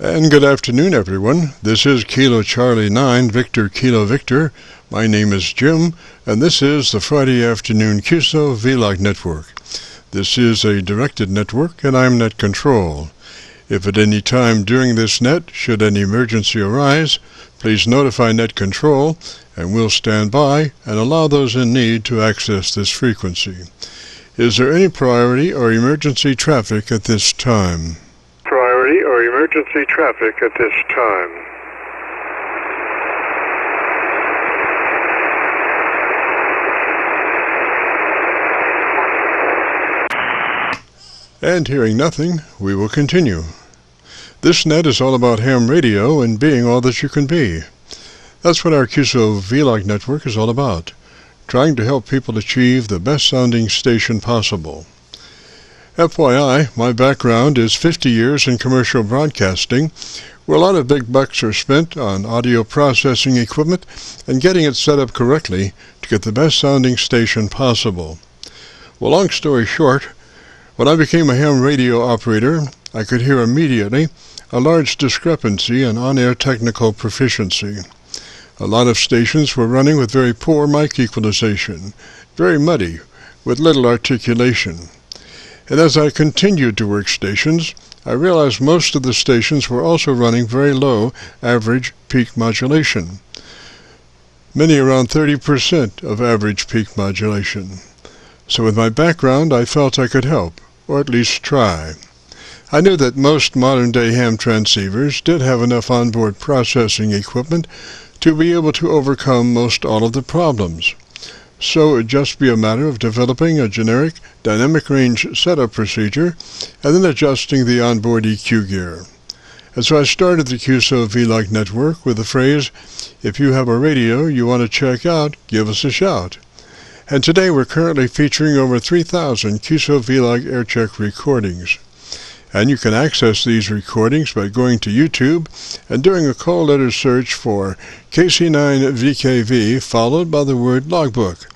And good afternoon, everyone. This is Kilo Charlie 9, Victor Kilo Victor. My name is Jim, and this is the Friday afternoon Qso-Vlog network. This is a directed network, and I'm net control. If at any time during this net should any emergency arise, please notify net control, and we'll stand by and allow those in need to access this frequency. Is there any priority or emergency traffic at this time? Priority or emergency traffic at this time. And hearing nothing, we will continue. This net is all about ham radio and being all that you can be. That's what our Qso-Vlog network is all about, trying to help people achieve the best sounding station possible. FYI, my background is 50 years in commercial broadcasting, where a lot of big bucks are spent on audio processing equipment and getting it set up correctly to get the best sounding station possible. Well, long story short, when I became a ham radio operator, I could hear immediately a large discrepancy in on-air technical proficiency. A lot of stations were running with very poor mic equalization, very muddy, with little articulation. And as I continued to work stations, I realized most of the stations were also running very low average peak modulation, many around 30% of average peak modulation. So with my background, I felt I could help, or at least try. I knew that most modern-day ham transceivers did have enough onboard processing equipment to be able to overcome most all of the problems. So it would just be a matter of developing a generic dynamic range setup procedure and then adjusting the onboard EQ gear. And so I started the Qso-Vlog network with the phrase, if you have a radio you want to check out, give us a shout. And today we're currently featuring over 3,000 Qso-Vlog Aircheck recordings. And you can access these recordings by going to YouTube and doing a call letter search for KC9VKV followed by the word logbook.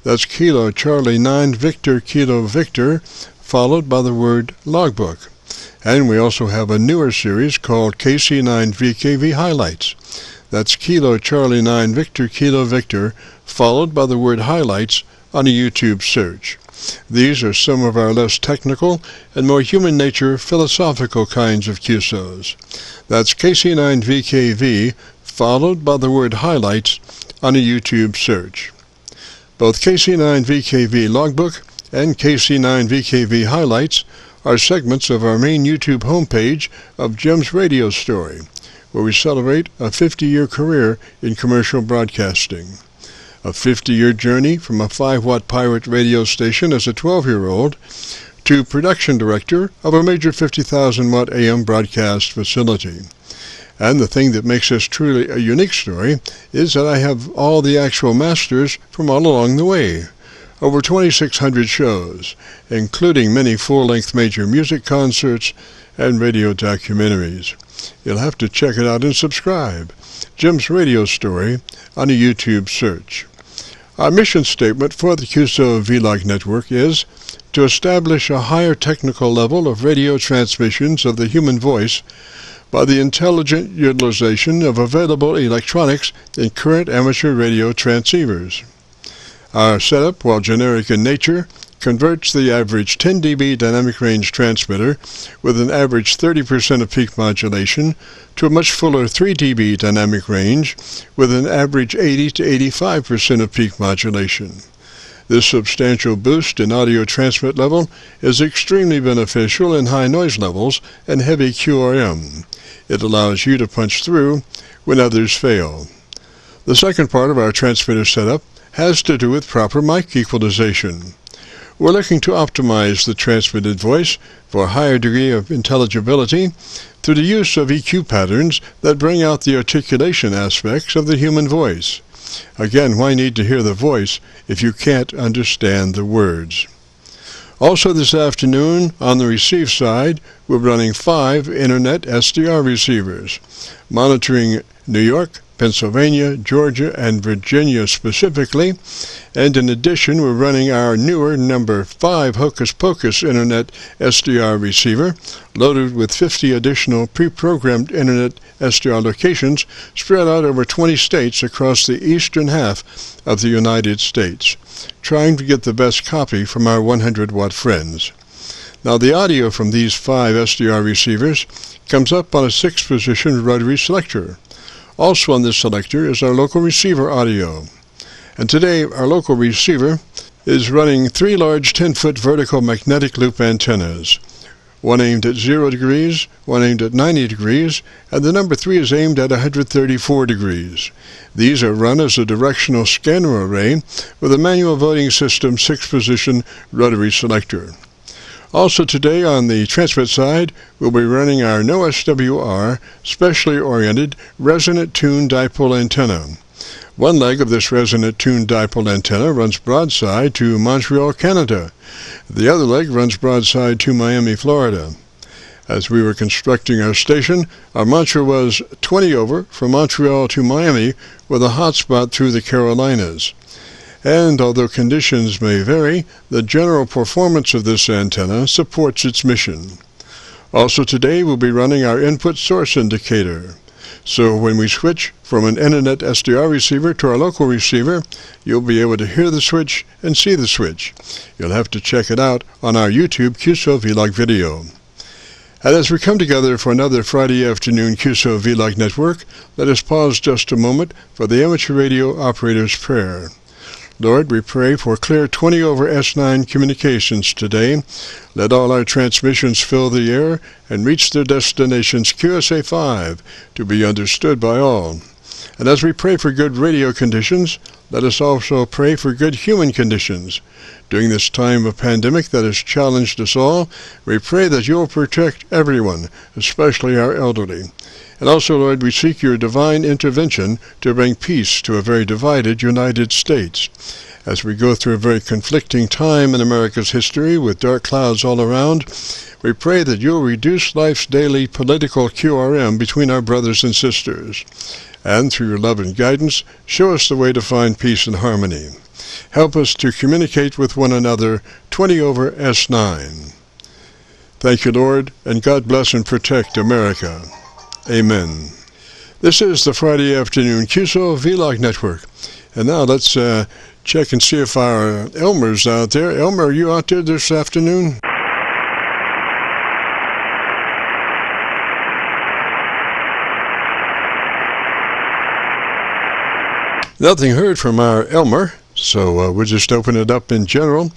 That's Kilo Charlie 9 Victor Kilo Victor followed by the word logbook. And we also have a newer series called KC9VKV Highlights. That's Kilo Charlie 9 Victor Kilo Victor followed by the word highlights on a YouTube search. These are some of our less technical and more human nature philosophical kinds of QSOs. That's KC9VKV followed by the word highlights on a YouTube search. Both KC9VKV Logbook and KC9VKV Highlights are segments of our main YouTube homepage of Jim's Radio Story, where we celebrate a 50-year career in commercial broadcasting. A 50-year journey from a 5-watt pirate radio station as a 12-year-old to production director of a major 50,000-watt AM broadcast facility. And the thing that makes this truly a unique story is that I have all the actual masters from all along the way. Over 2,600 shows, including many full-length major music concerts and radio documentaries. You'll have to check it out and subscribe. Jim's Radio Story on a YouTube search. Our mission statement for the Qso-Vlog network is to establish a higher technical level of radio transmissions of the human voice by the intelligent utilization of available electronics in current amateur radio transceivers. Our setup, while generic in nature, converts the average 10 dB dynamic range transmitter with an average 30% of peak modulation to a much fuller 3 dB dynamic range with an average 80 to 85% of peak modulation. This substantial boost in audio transmit level is extremely beneficial in high noise levels and heavy QRM. It allows you to punch through when others fail. The second part of our transmitter setup has to do with proper mic equalization. We're looking to optimize the transmitted voice for a higher degree of intelligibility through the use of EQ patterns that bring out the articulation aspects of the human voice. Again, why need to hear the voice if you can't understand the words? Also this afternoon, on the receive side, we're running 5 Internet SDR receivers, monitoring New York, Pennsylvania, Georgia, and Virginia specifically. And in addition, we're running our newer number 5 Hocus Pocus Internet SDR receiver, loaded with 50 additional pre-programmed Internet SDR locations spread out over 20 states across the eastern half of the United States, trying to get the best copy from our 100-watt friends. Now, the audio from these 5 SDR receivers comes up on a 6-position rotary selector. Also on this selector is our local receiver audio. And today, our local receiver is running 3 large 10-foot vertical magnetic loop antennas, one aimed at 0 degrees, one aimed at 90 degrees, and the number 3 is aimed at 134 degrees. These are run as a directional scanner array with a manual voting system 6-position rotary selector. Also today on the transmit side, we'll be running our no SWR, specially oriented, resonant tuned dipole antenna. One leg of this resonant tuned dipole antenna runs broadside to Montreal, Canada. The other leg runs broadside to Miami, Florida. As we were constructing our station, our mantra was 20 over from Montreal to Miami with a hotspot through the Carolinas. And although conditions may vary, the general performance of this antenna supports its mission. Also today we'll be running our input source indicator. So when we switch from an Internet SDR receiver to our local receiver, you'll be able to hear the switch and see the switch. You'll have to check it out on our YouTube Qso-Vlog video. And as we come together for another Friday afternoon Qso-Vlog network, let us pause just a moment for the amateur radio operator's prayer. Lord, we pray for clear 20 over S9 communications today. Let all our transmissions fill the air and reach their destinations QSA5 to be understood by all. And as we pray for good radio conditions, let us also pray for good human conditions. During this time of pandemic that has challenged us all, we pray that you'll protect everyone, especially our elderly. And also, Lord, we seek your divine intervention to bring peace to a very divided United States. As we go through a very conflicting time in America's history with dark clouds all around, we pray that you'll reduce life's daily political QRM between our brothers and sisters. And through your love and guidance, show us the way to find peace and harmony. Help us to communicate with one another 20 over S9. Thank you, Lord, and God bless and protect America. Amen. This is the Friday afternoon Qso-Vlog network. And now let's check and see if our Elmer's out there. Elmer, are you out there this afternoon? Nothing heard from our Elmer, so we'll just open it up in general.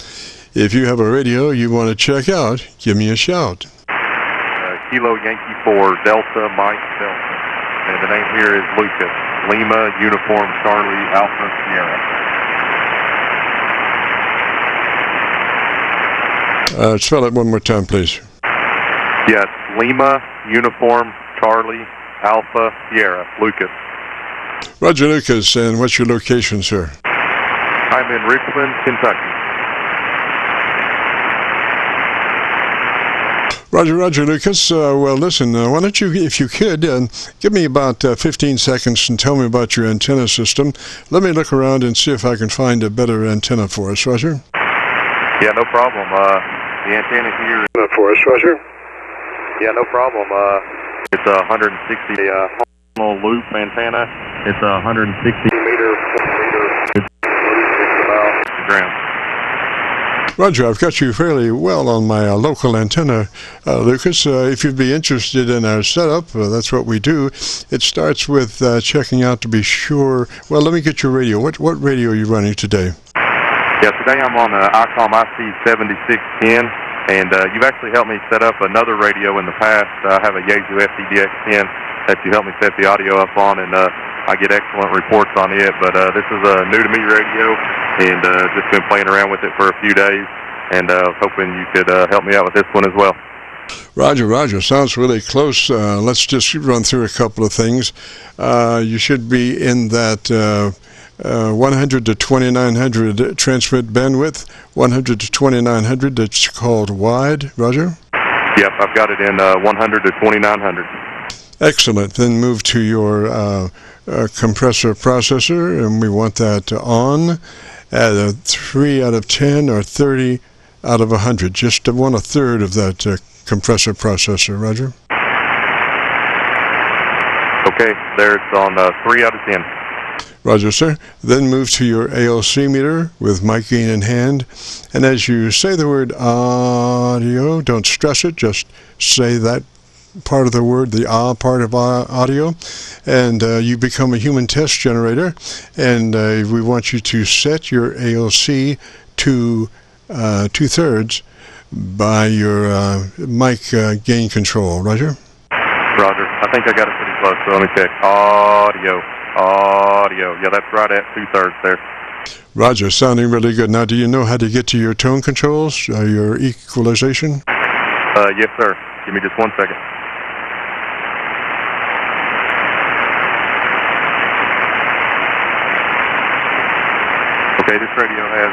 If you have a radio you want to check out, give me a shout. Kilo Yankee 4, Delta Mike Delta. And the name here is Lucas. Lima Uniform Charlie Alpha Sierra. Spell it one more time, please. Yes, Lima Uniform Charlie Alpha Sierra. Lucas. Roger, Lucas, and what's your location, sir? I'm in Richmond, Kentucky. Roger, Lucas. Well, listen, why don't you, if you could, give me about 15 seconds and tell me about your antenna system. Let me look around and see if I can find a better antenna for us, Roger. Yeah, no problem. The antenna here For us, Roger. Yeah, no problem. It's a 160 loop antenna. It's a 160 meter. It's about ground. Roger, I've got you fairly well on my local antenna, Lucas. If you'd be interested in our setup, that's what we do. It starts with checking out to be sure. Well, let me get your radio. What radio are you running today? Yeah, today I'm on ICOM IC7610, and you've actually helped me set up another radio in the past. I have a Yaesu FTDX10 that you helped me set the audio up on, and I get excellent reports on it. But this is a new-to-me radio, and just been playing around with it for a few days, and I was hoping you could help me out with this one as well. Roger. Sounds really close. Let's just run through a couple of things. You should be in that 100 to 2900 transmit bandwidth, 100 to 2900 that's called wide. Roger? Yep, I've got it in 100 to 2900. Excellent. Then move to your compressor processor, and we want that on at a 3 out of 10 or 30 out of 100. Just want a third of that compressor processor, Roger. Okay, there it's on 3 out of 10. Roger, sir. Then move to your ALC meter with mic gain in hand. And as you say the word audio, don't stress it, just say that part of the word, the part of audio, and you become a human test generator. And we want you to set your ALC to 2/3 by your mic gain control. Roger? Roger. I think I got it pretty close, so let me check. Audio. Yeah, that's right at 2/3 there. Roger, sounding really good. Now, do you know how to get to your tone controls, your equalization? Yes, sir. Give me just 1 second. Okay, this radio has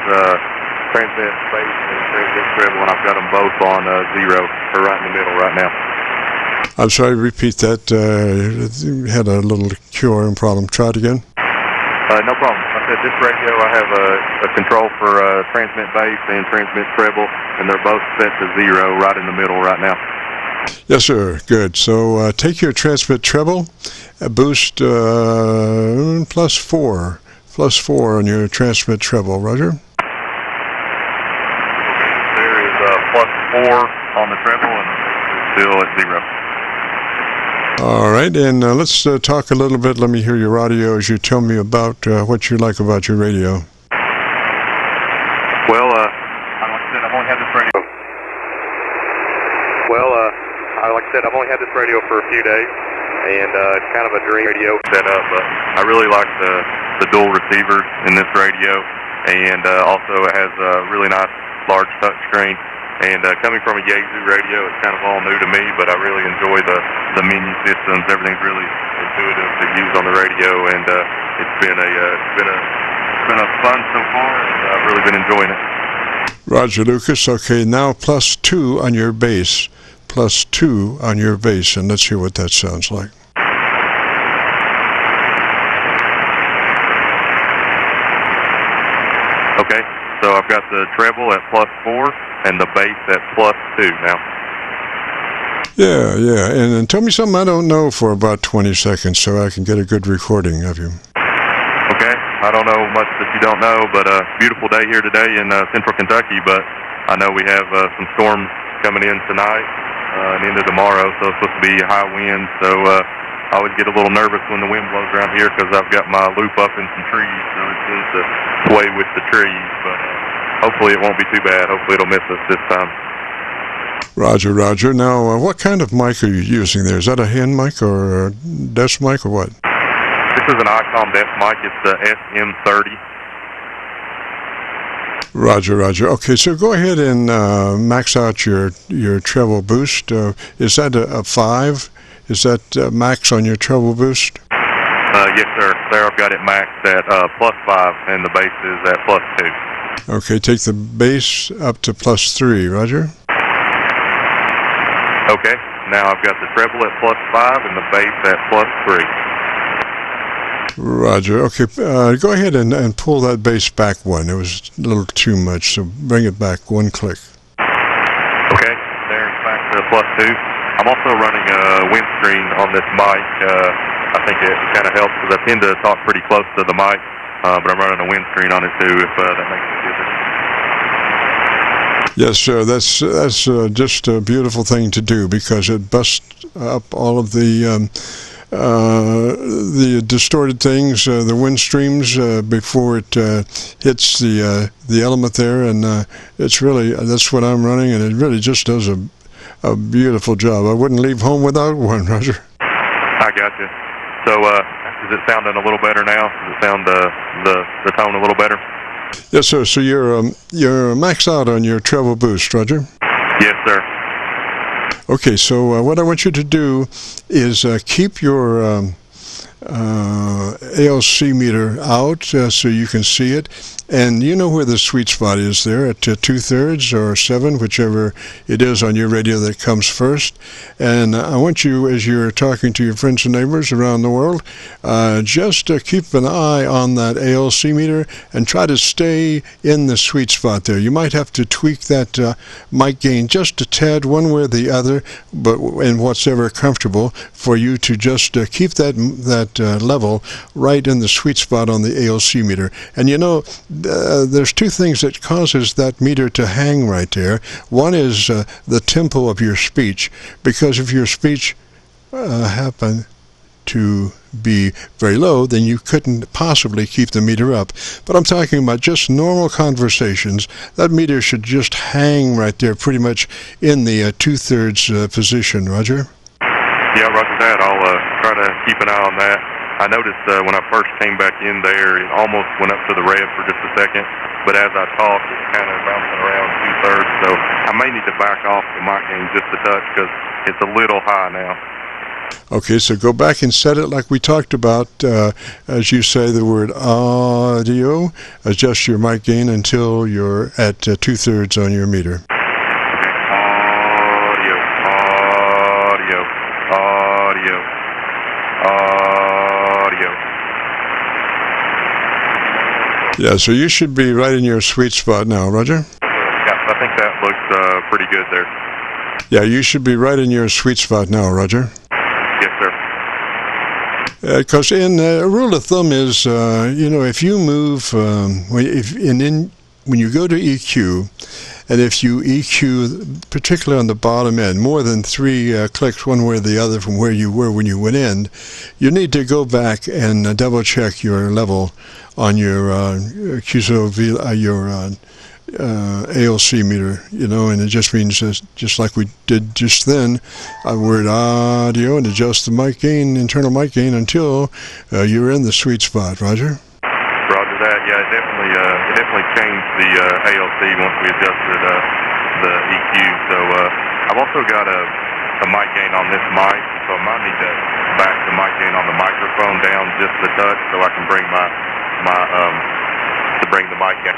transmit bass and transmit treble, and I've got them both on 0, or right in the middle right now. I'm sorry, repeat that. Had a little QRM problem. Try it again. No problem. I said this radio, I have a control for transmit bass and transmit treble, and they're both set to 0 right in the middle right now. Yes, sir. Good. So take your transmit treble, boost +4 on your transmit treble. Roger? There is +4 on the treble, and it's still at 0. All right, and let's talk a little bit. Let me hear your audio as you tell me about what you like about your radio. Well, like I said, I've only had this radio. Like I said, I've only had this radio for a few days, and it's kind of a dream radio set up. But I really like the dual receivers in this radio, and also it has a really nice large touch screen. And coming from a Yaesu radio, it's kind of all new to me, but I really enjoy the menu systems. Everything's really intuitive to use on the radio, and it's been a fun so far, and I've really been enjoying it. Roger, Lucas. Okay, now +2 on your bass. +2 on your bass, and let's hear what that sounds like. Okay, so I've got the treble at +4 and the bass at +2 now. Yeah, and tell me something I don't know for about 20 seconds so I can get a good recording of you. Okay, I don't know much that you don't know, but beautiful day here today in central Kentucky, but I know we have some storms coming in tonight and into tomorrow, so it's supposed to be high winds, so I always get a little nervous when the wind blows around here because I've got my loop up in some trees, so it seems to sway with the trees, but hopefully it won't be too bad. Hopefully it'll miss us this time. Roger. Now, what kind of mic are you using there? Is that a hand mic or a desk mic or what? This is an ICOM desk mic. It's the SM30. Roger. Okay, so go ahead and max out your treble boost. Is that a 5? Is that max on your treble boost? Yes, sir. There I've got it maxed at +5, and the bass is at +2. Okay, take the bass up to +3, Roger. Okay, now I've got the treble at +5 and the bass at +3. Roger. Okay, go ahead and pull that bass back one. It was a little too much, so bring it back 1 click. Okay, there it's back to +2. I'm also running a windscreen on this mic. I think it kind of helps because I tend to talk pretty close to the mic, but I'm running a windscreen on it too, if that makes a difference. Yes, sir. That's just a beautiful thing to do because it busts up all of the distorted things, the wind streams before it hits the element there, and it's really, that's what I'm running, and it really just does a beautiful job. I wouldn't leave home without one, Roger. I got you. So is it sounding a little better now? Does it sound the tone a little better? Yes, sir. So you're maxed out on your treble boost, Roger? Yes, sir. Okay, so what I want you to do is keep your ALC meter out so you can see it. And you know where the sweet spot is there at 2/3 or 7, whichever it is on your radio that comes first. And I want you, as you're talking to your friends and neighbors around the world, just keep an eye on that ALC meter and try to stay in the sweet spot there. You might have to tweak that mic gain just a tad one way or the other, but in what's ever comfortable for you to just keep that level right in the sweet spot on the ALC meter. And you know, there's two things that causes that meter to hang right there. One is the tempo of your speech, because if your speech happened to be very low, then you couldn't possibly keep the meter up. But I'm talking about just normal conversations. That meter should just hang right there, pretty much in the 2/3 position. Roger? Yeah, roger that. I'll try to keep an eye on that. I noticed when I first came back in there, it almost went up to the red for just a second, but as I talked, it's kind of bouncing around 2/3, so I may need to back off the mic gain just a touch because it's a little high now. Okay, so go back and set it like we talked about. As you say the word audio, adjust your mic gain until you're at 2/3 on your meter. Yeah, so you should be right in your sweet spot now, Roger? Yeah, I think that looks pretty good there. Yeah, you should be right in your sweet spot now, Roger. Yes, sir. Because a rule of thumb is, if you move, when you go to EQ, and if you EQ, particularly on the bottom end, more than 3 clicks one way or the other from where you were when you went in, you need to go back and double check your level on your Qso-Vlog, your ALC meter, and it just means just like we did just then, word audio, and adjust the mic gain, internal mic gain, until you're in the sweet spot. Roger? Roger that. Yeah, it definitely changed the ALC once we adjusted the EQ. So I've also got a mic gain on this mic, so I might need to back the mic gain on the microphone down just a touch so I can bring the mic gain.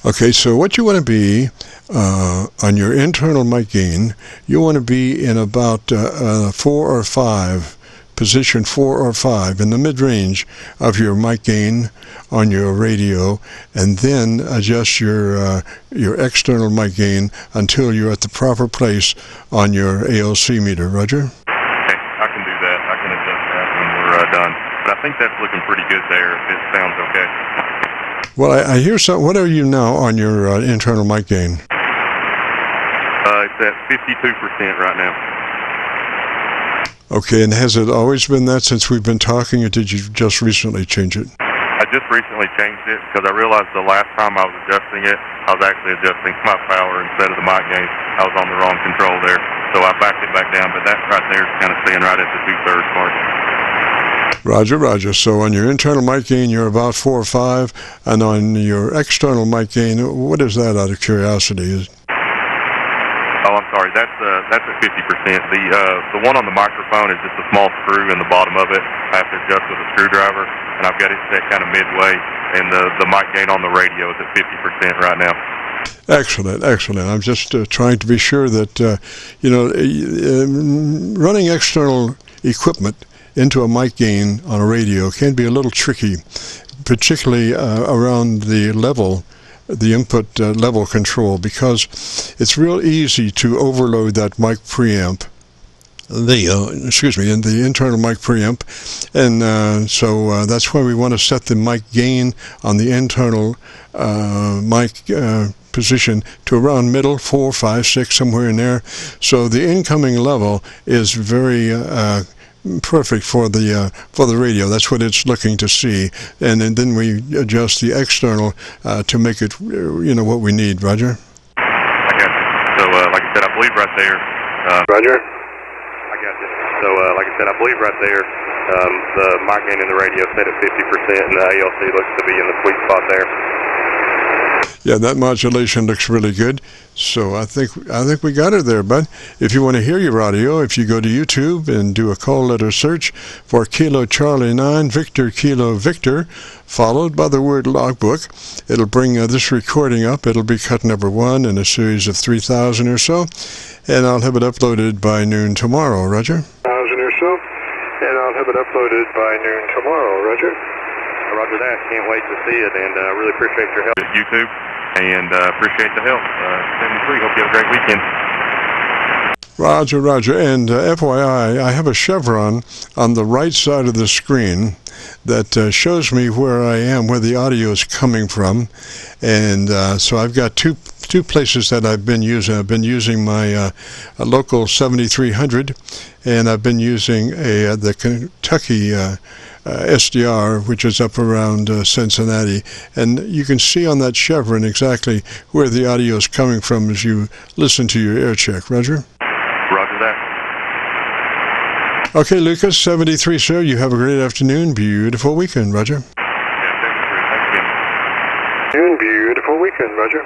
Okay, so what you want to be on your internal mic gain, you want to be in about 4 or 5. Position 4 or 5 in the mid-range of your mic gain on your radio, and then adjust your external mic gain until you're at the proper place on your ALC meter. Roger? Okay, I can do that. I can adjust that when we're done. But I think that's looking pretty good there, if it sounds okay. Well, I hear something. What are you now on your internal mic gain? It's at 52% right now. Okay, and has it always been that since we've been talking, or did you just recently change it? I just recently changed it because I realized the last time I was adjusting it, I was actually adjusting my power instead of the mic gain. I was on the wrong control there, so I backed it back down, but that right there is kind of staying right at the 2/3 mark. Roger. So on your internal mic gain, you're about 4 or 5, and on your external mic gain, what is that, out of curiosity? Oh, I'm sorry. That's at 50%. The one on the microphone is just a small screw in the bottom of it. I have to adjust with a screwdriver, and I've got it set kind of midway. And the mic gain on the radio is at 50% right now. Excellent. I'm just trying to be sure that running external equipment into a mic gain on a radio can be a little tricky, particularly around the input level control, because it's real easy to overload that mic preamp, the internal mic preamp, and so that's why we want to set the mic gain on the internal mic position to around middle, 4, 5, 6, somewhere in there, so the incoming level is very perfect for the radio. That's what it's looking to see, and then we adjust the external to make it what we need. Roger? I got you. So like I said, I believe right there. Roger? I got you. So like I said, I believe right there the mic gain in the radio set at 50%, and the ALC looks to be in the sweet spot there. Yeah, that modulation looks really good. So I think we got her there, bud. If you want to hear your audio, if you go to YouTube and do a call letter search for Kilo Charlie 9 Victor Kilo Victor, followed by the word logbook, it'll bring this recording up. It'll be cut number 1 in a series of 3,000 or so, and I'll have it uploaded by noon tomorrow. Roger? 1,000 or so, and I'll have it uploaded by noon tomorrow. Roger? Roger that. Can't wait to see it, and really appreciate your help at YouTube, and appreciate the help. 73, hope you have a great weekend. Roger, Roger. And FYI, I have a chevron on the right side of the screen that shows me where I am, where the audio is coming from. And so I've got two places that I've been using. I've been using my local 7300, and I've been using the Kentucky SDR, which is up around Cincinnati. And you can see on that chevron exactly where the audio is coming from as you listen to your air check. Roger? Roger that. Okay, Lucas, 73, sir. You have a great afternoon. Beautiful weekend. Roger. Yeah, 73. Thanks, Jim. Beautiful weekend. Roger?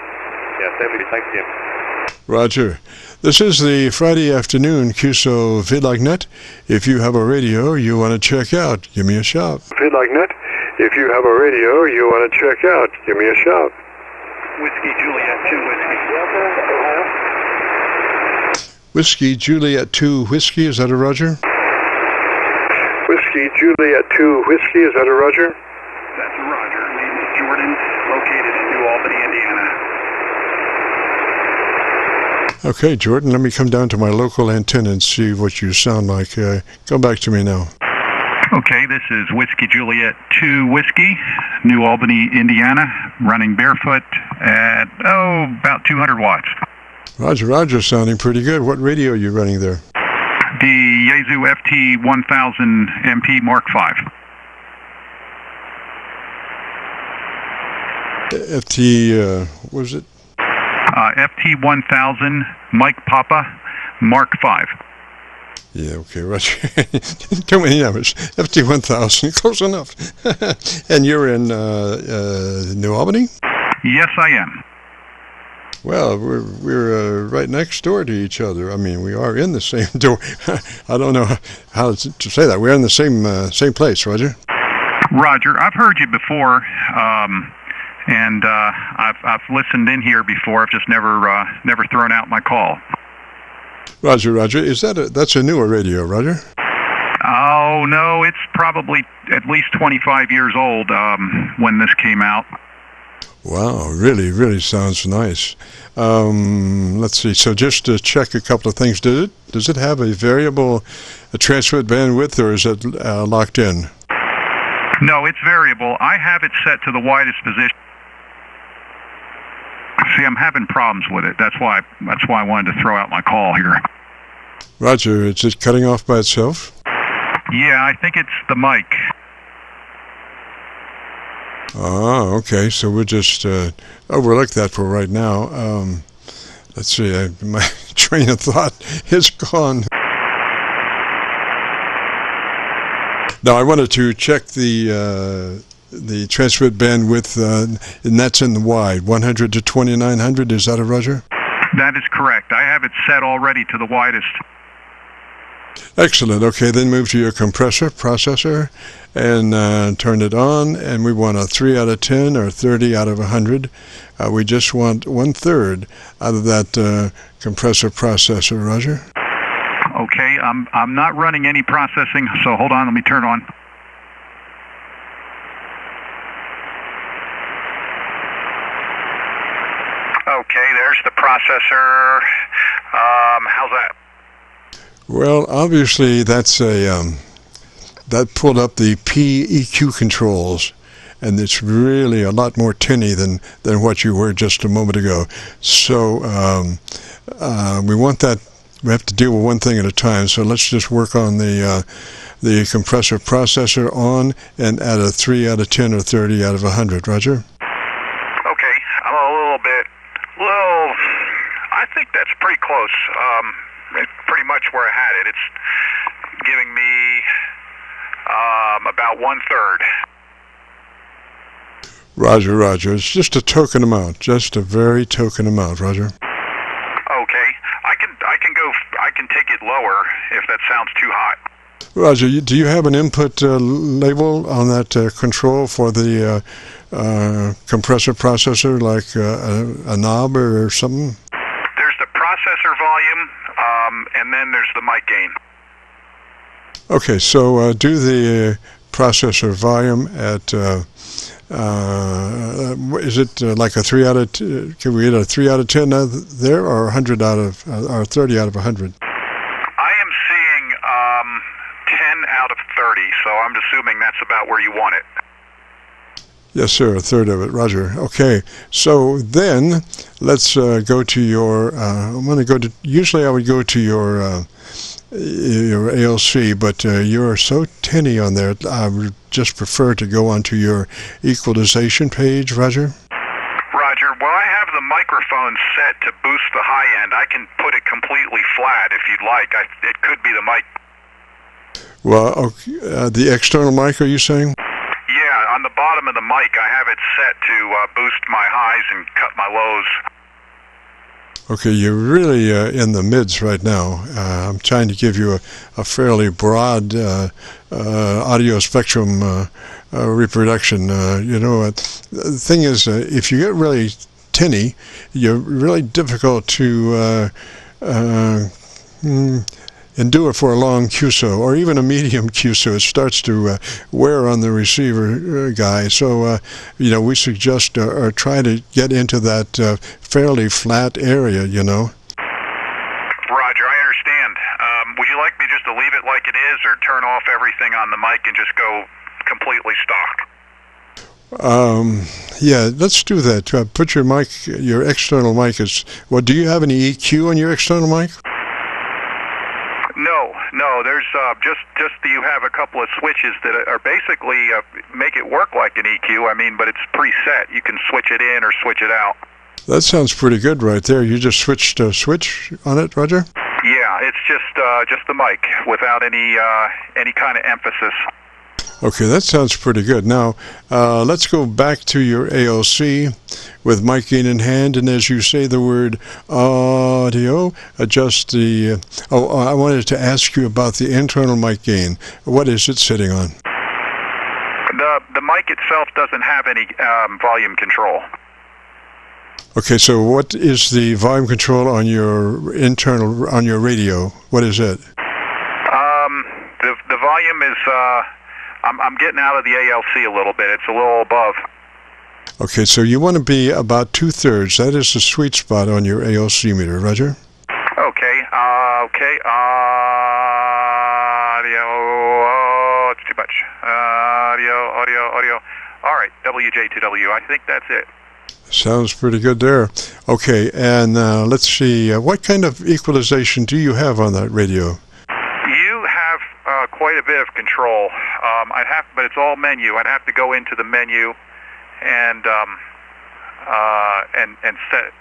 Yeah, 70. Thanks, Jim. Roger. This is the Friday afternoon Qso-Vlog net. If you have a radio you want to check out, give me a shout. Vlog net. If you have a radio you want to check out, give me a shout. Whiskey Juliet 2 Whiskey. Whiskey Juliet 2 Whiskey, is that a Roger? Whiskey Juliet 2 Whiskey, is that a Roger? That's a Roger. Name is Jordan, located in New Albany, Indiana. Okay, Jordan, let me come down to my local antenna and see what you sound like. Go back to me now. Okay, this is Whiskey Juliet 2 Whiskey, New Albany, Indiana, running barefoot at, about 200 watts. Roger, Roger, sounding pretty good. What radio are you running there? The Yaesu FT1000 MP Mark V. FT, what was it? FT1000 Mike Papa Mark V. Yeah, okay, Roger. Too many numbers. FT1000, close enough. And you're in New Albany? Yes, I am. Well, we're right next door to each other. I mean, we are in the same door. I don't know how to say that. We're in the same place, Roger. Roger, I've heard you before, and I've listened in here before. I've just never thrown out my call. Roger, Roger. Is that's a newer radio, Roger? Oh no, it's probably at least 25 years old when this came out. Wow, really, really sounds nice. Let's see. So just to check a couple of things, does it have a variable transmit bandwidth, or is it locked in? No, it's variable. I have it set to the widest position. See, I'm having problems with it. That's why I wanted to throw out my call here. Roger, is it cutting off by itself? Yeah, I think it's the mic. Oh, okay. So we'll just overlook that for right now. Let's see. My train of thought is gone. Now, I wanted to check the transmit bandwidth, and that's in the wide, 100 to 2900. Is that a Roger? That is correct. I have it set already to the widest. Excellent. Okay, then move to your processor, and turn it on. And we want a 3 out of 10 or 30 out of 100. We just want 1/3 out of that compressor processor. Roger. Okay, I'm not running any processing, so hold on. Let me turn on. Okay, there's the processor. How's that? Well, obviously that's that pulled up the PEQ controls, and it's really a lot more tinny than what you were just a moment ago. So we want that. We have to deal with one thing at a time. So let's just work on the compressor processor on and add a 3 out of 10 or 30 out of 100. Roger. Okay, I'm a little bit. Well, I think that's pretty close. It's pretty much where I had it. It's giving me about 1/3. Roger, Roger. It's just a token amount, just a very token amount, Roger. Okay, I can take it lower if that sounds too hot. Roger, do you have an input label on that control for the compressor processor, like a knob or something? There's the processor volume, and then there's the mic gain. Okay, so do the processor volume at, is it like a 3 out of, can we get a 3 out of 10 there, or 100 out of, or 30 out of 100? I am seeing 10 out of 30, so I'm assuming that's about where you want it. Yes, sir, a third of it, Roger. Okay, so then let's go to your, I'm going to go to, usually I would go to your ALC, but you're so tinny on there, I would just prefer to go onto your equalization page, Roger. Roger, well, I have the microphone set to boost the high end. I can put it completely flat if you'd like. It could be the mic. Well, okay, the external mic, are you saying? Yeah, on the bottom of the mic, I have it set to boost my highs and cut my lows. Okay, you're really in the mids right now. I'm trying to give you a fairly broad audio spectrum reproduction. The thing is, if you get really tinny, you're really difficult to endure for a long QSO, or even a medium QSO. It starts to wear on the receiver guy. So, we suggest or try to get into that fairly flat area, Roger, I understand. Would you like me just to leave it like it is, or turn off everything on the mic and just go completely stock? Yeah, let's do that. Put your mic, your external mic is, well, do you have any EQ on your external mic? No, there's just you have a couple of switches that are basically make it work like an EQ. But it's preset. You can switch it in or switch it out. That sounds pretty good right there. You just switched a switch on it, Roger? Yeah, it's just the mic without any kind of emphasis. Okay, that sounds pretty good. Now, let's go back to your ALC with mic gain in hand, and as you say the word audio, adjust the... I wanted to ask you about the internal mic gain. What is it sitting on? The mic itself doesn't have any volume control. Okay, so what is the volume control on your internal, on your radio? What is it? The volume is... I'm getting out of the ALC a little bit. It's a little above. Okay, so you want to be about 2/3. That is the sweet spot on your ALC meter, Roger? Okay, audio, it's too much. Audio. All right, WJ2W. I think that's it. Sounds pretty good there. Okay, and let's see. What kind of equalization do you have on that radio? You have quite a bit of control. But it's all menu. I'd have to go into the menu and set it.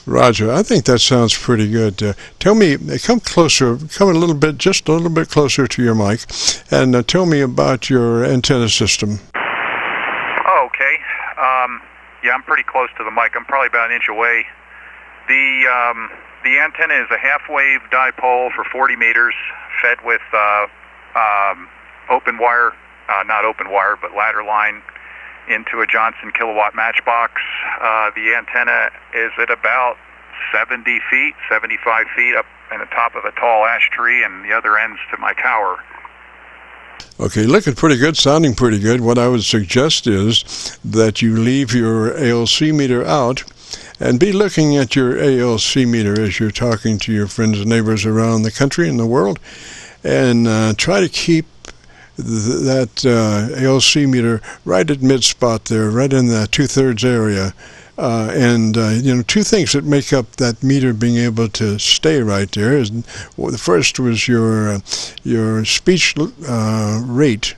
Roger, I think that sounds pretty good. Tell me, come closer, come just a little bit closer to your mic, and tell me about your antenna system. Oh, okay. Yeah, I'm pretty close to the mic. I'm probably about an inch away. The antenna is a half-wave dipole for 40 meters, fed with open wire, not open wire, but ladder line into a Johnson kilowatt matchbox. The antenna is at about 70 feet, 75 feet up in the top of a tall ash tree, and the other end's to my tower. Okay, looking pretty good, sounding pretty good. What I would suggest is that you leave your ALC meter out and be looking at your ALC meter as you're talking to your friends and neighbors around the country and the world, and try to keep that ALC meter right at mid spot there, right in the 2/3 area. Two things that make up that meter being able to stay right there is, well, the first was your speech rate.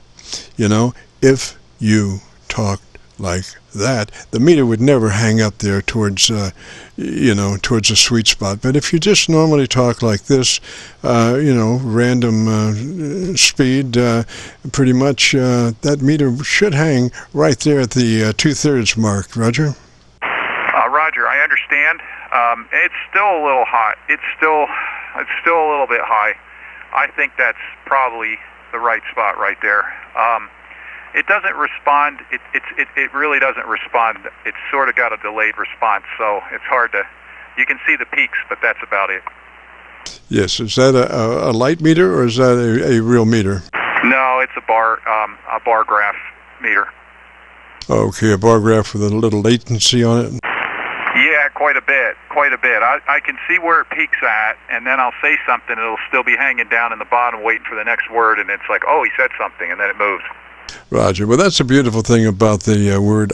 If you talked like that, the meter would never hang up there towards, towards a sweet spot. But if you just normally talk like this, random speed, pretty much that meter should hang right there at the 2/3 mark. Roger? Roger, I understand. It's still a little hot. It's still a little bit high. I think that's probably the right spot right there. It doesn't respond. It really doesn't respond. It's sort of got a delayed response, so it's hard to. You can see the peaks, but that's about it. Yes. Is that a light meter or is that a real meter? No, it's a bar graph meter. Okay, a bar graph with a little latency on it. Yeah, quite a bit. I can see where it peaks at, and then I'll say something, it'll still be hanging down in the bottom waiting for the next word, and it's like, oh, he said something, and then it moves. Roger. Well, that's a beautiful thing about the word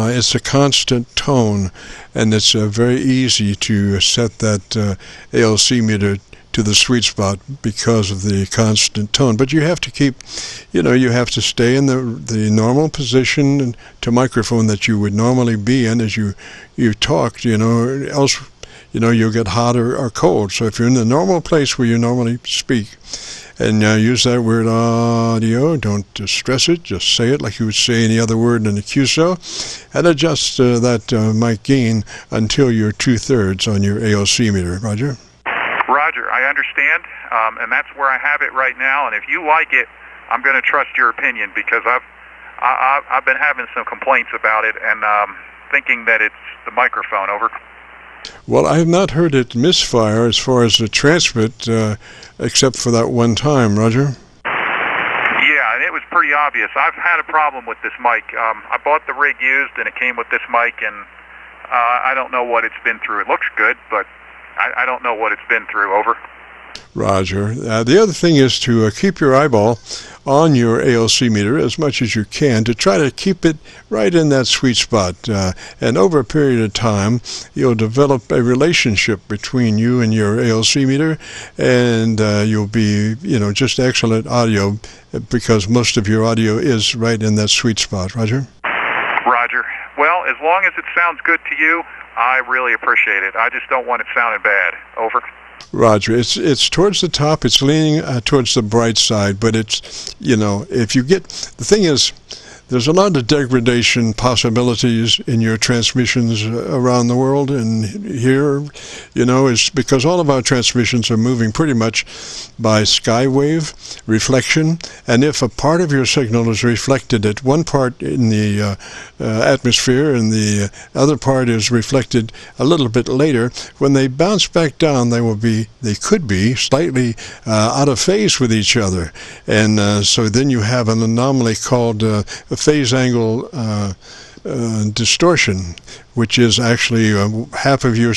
it's a constant tone, and it's very easy to set that ALC meter to the sweet spot because of the constant tone. But you have to keep, you have to stay in the normal position to microphone that you would normally be in as you talk, else, you'll get hot or cold. So if you're in the normal place where you normally speak, and use that word audio, don't stress it, just say it like you would say any other word in the QSO, and adjust that mic gain until you're 2/3 on your ALC meter. Roger? Roger, I understand, and that's where I have it right now, and if you like it, I'm going to trust your opinion, because I've been having some complaints about it, and thinking that it's the microphone. Over. Well, I have not heard it misfire as far as the transmit, except for that one time, Roger. Yeah, and it was pretty obvious. I've had a problem with this mic. I bought the rig used, and it came with this mic, and I don't know what it's been through. It looks good, but I don't know what it's been through. Over. Roger. The other thing is to keep your eyeball on your ALC meter as much as you can to try to keep it right in that sweet spot. And over a period of time, you'll develop a relationship between you and your ALC meter, and you'll be, just excellent audio, because most of your audio is right in that sweet spot. Roger? Roger. Well, as long as it sounds good to you, I really appreciate it. I just don't want it sounding bad. Over. Roger. It's towards the top. It's leaning towards the bright side, but it's, if you get, the thing is, there's a lot of degradation possibilities in your transmissions around the world, and here, is because all of our transmissions are moving pretty much by skywave reflection, and if a part of your signal is reflected at one part in the atmosphere and the other part is reflected a little bit later, when they bounce back down, they could be slightly out of phase with each other, and so then you have an anomaly called phase angle distortion, which is actually half of your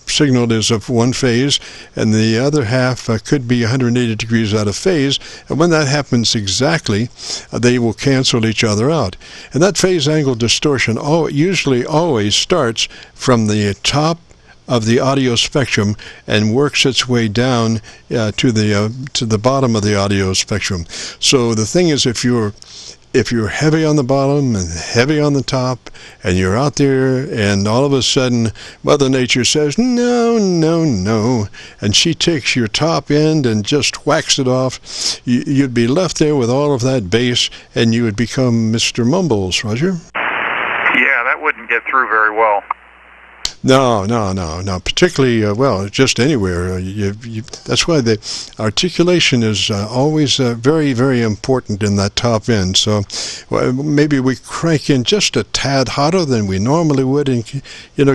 signal is of one phase and the other half could be 180 degrees out of phase, and when that happens exactly, they will cancel each other out. And that phase angle distortion usually always starts from the top of the audio spectrum and works its way down to the bottom of the audio spectrum. So the thing is, if you're heavy on the bottom and heavy on the top, and you're out there, and all of a sudden Mother Nature says, no, no, no, and she takes your top end and just whacks it off, you'd be left there with all of that bass, and you would become Mr. Mumbles, Roger? Yeah, that wouldn't get through very well. No. Particularly, just anywhere. That's why the articulation is always very, very important in that top end. So maybe we crank in just a tad hotter than we normally would, and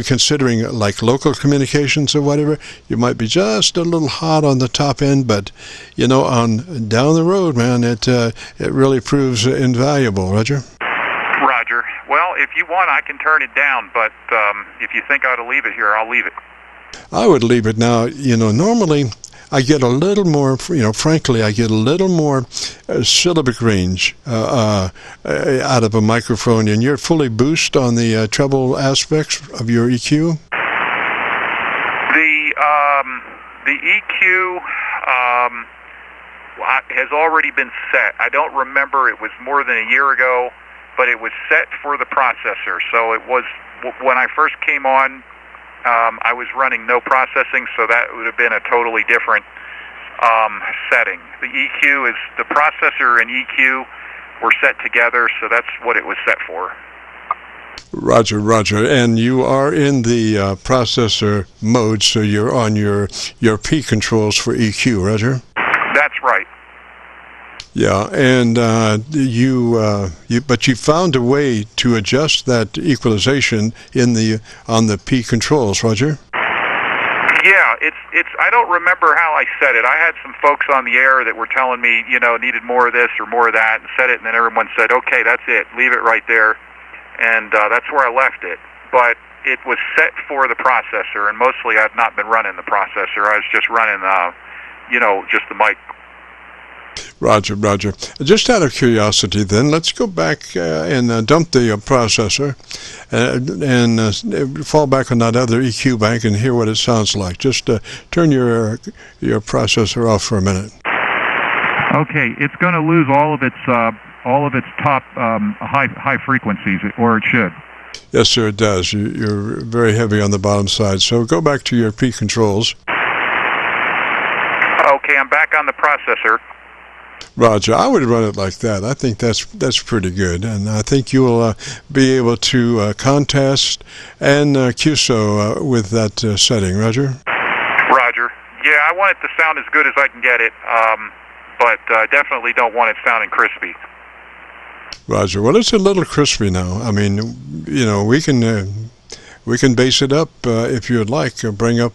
considering like local communications or whatever, you might be just a little hot on the top end, but on down the road, man, it really proves invaluable. Roger? Roger. Well, if you want, I can turn it down, but if you think I ought to leave it here, I'll leave it. I would leave it now. Normally I get a little more, frankly, I get a little more syllabic range out of a microphone, and you're fully boosted on the treble aspects of your EQ? The EQ, has already been set. I don't remember, it was more than a year ago, but it was set for the processor. So it was, when I first came on, I was running no processing, so that would have been a totally different setting. The EQ is, the processor and EQ were set together, so that's what it was set for. Roger, Roger. And you are in the processor mode, so you're on your P controls for EQ, Roger? That's right. Yeah, and but you found a way to adjust that equalization on the P controls, Roger? Yeah, it's. I don't remember how I said it. I had some folks on the air that were telling me, needed more of this or more of that, and said it, and then everyone said, "Okay, that's it. Leave it right there," and that's where I left it. But it was set for the processor, and mostly I've not been running the processor. I was just running, just the mic. Roger, Roger. Just out of curiosity, then, let's go back and dump the processor and fall back on that other EQ bank and hear what it sounds like. Just turn your processor off for a minute. Okay, it's going to lose all of its top high frequencies, or it should. Yes, sir, it does. You're very heavy on the bottom side. So go back to your P controls. Okay, I'm back on the processor. Roger, I would run it like that. I think that's pretty good, and I think you will be able to contest and QSO with that setting. Roger? Roger. Yeah, I want it to sound as good as I can get it, but definitely don't want it sounding crispy. Roger. Well, it's a little crispy now. I mean, we can base it up if you would like. Bring up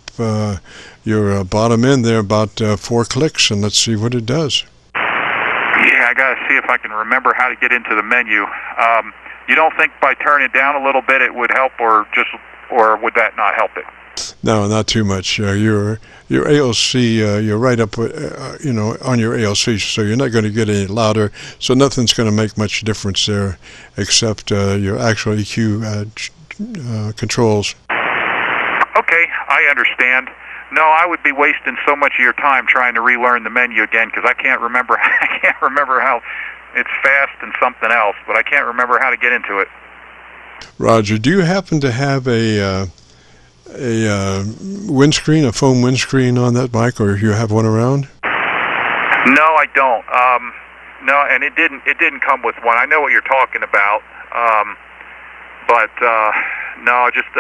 your bottom end there about 4 clicks, and let's see what it does. Yeah, I got to see if I can remember how to get into the menu. You don't think by turning it down a little bit it would help, or would that not help it? No, not too much. Your ALC, you're right up, on your ALC, so you're not going to get any louder. So nothing's going to make much difference there, except your actual EQ controls. Okay, I understand. No, I would be wasting so much of your time trying to relearn the menu again, because I can't remember. I can't remember how it's fast and something else, but I can't remember how to get into it. Roger, do you happen to have a windscreen, a foam windscreen on that mic, or you have one around? No, I don't. No, and it didn't come with one. I know what you're talking about, but no, just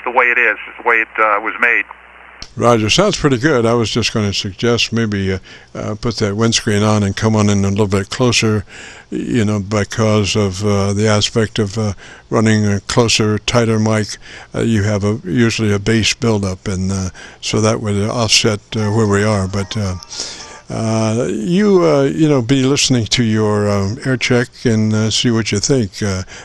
the way it is, the way it was made. Roger, sounds pretty good. I was just going to suggest maybe put that windscreen on and come on in a little bit closer, because of the aspect of running a closer, tighter mic. You have usually a bass buildup, and so that would offset where we are. But be listening to your Aircheck and see what you think.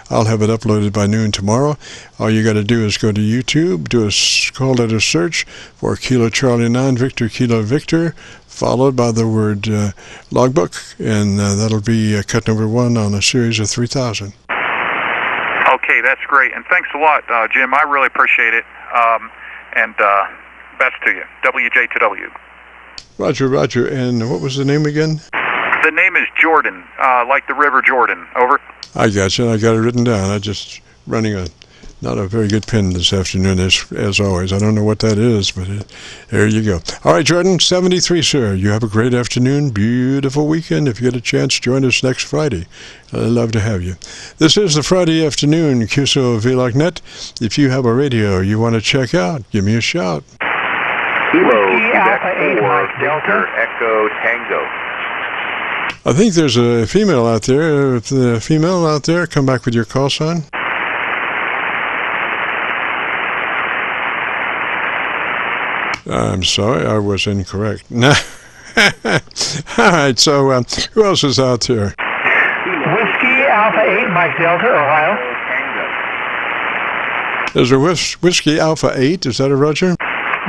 I'll have it uploaded by noon tomorrow. All you got to do is go to YouTube, call it a search for Kilo Charlie 9 Victor Kilo Victor, followed by the word logbook, and that'll be cut number 1 on a series of 3,000. Okay, that's great, and thanks a lot, Jim. I really appreciate it, and best to you. WJ2W. Roger, Roger. And what was the name again? The name is Jordan, like the River Jordan. Over. I got you. I got it written down. I just running not a very good pen this afternoon, as always. I don't know what that is, but there you go. All right, Jordan, 73, sir. You have a great afternoon, beautiful weekend. If you get a chance, join us next Friday. I'd love to have you. This is the Friday afternoon, Qso-Vlog net. If you have a radio you want to check out, give me a shout. Kilo, Quebec 4, Victor, Echo, Tango. I think there's a female out there. If the female out there, come back with your call sign. I'm sorry, I was incorrect. All right, so who else is out there? Whiskey Alpha 8, Mike Delta, Ohio. There's a Whiskey Alpha 8, is that a Roger?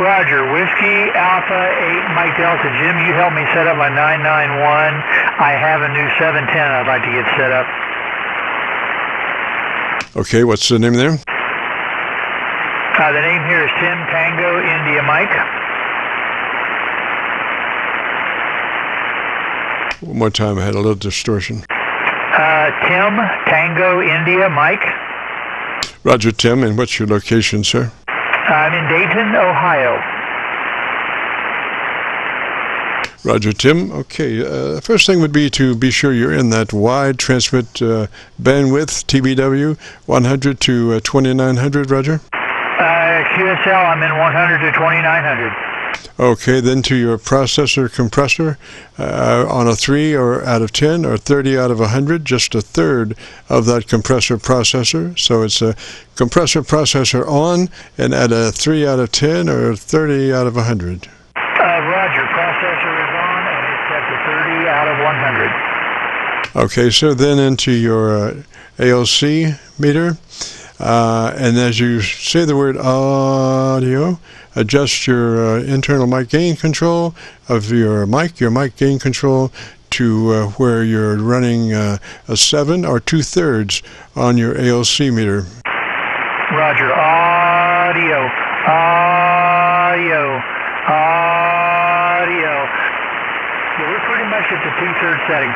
Roger, Whiskey Alpha 8, Mike Delta. Jim, you help me set up my 991. I have a new 710 I'd like to get set up. Okay, what's the name there? The name here is Tim Tango India Mike. One more time, I had a little distortion. Tim, Tango, India, Mike. Roger, Tim, and what's your location, sir? I'm in Dayton, Ohio. Roger, Tim. Okay, first thing would be to be sure you're in that wide transmit bandwidth, TBW, 100 to 2900, Roger? QSL, I'm in 100 to 2900. Okay, then to your processor compressor, on a 3 or out of 10 or 30 out of 100, just a third of that compressor processor. So it's a compressor processor on and at a 3 out of 10 or 30 out of 100. Roger, processor is on and it's at the 30 out of 100. Okay, so then into your ALC meter, and as you say the word audio, adjust your internal mic gain control of your mic gain control to where you're running a 7 or 2/3 on your ALC meter. Roger, audio. Yeah, we're pretty much at the 2/3 setting.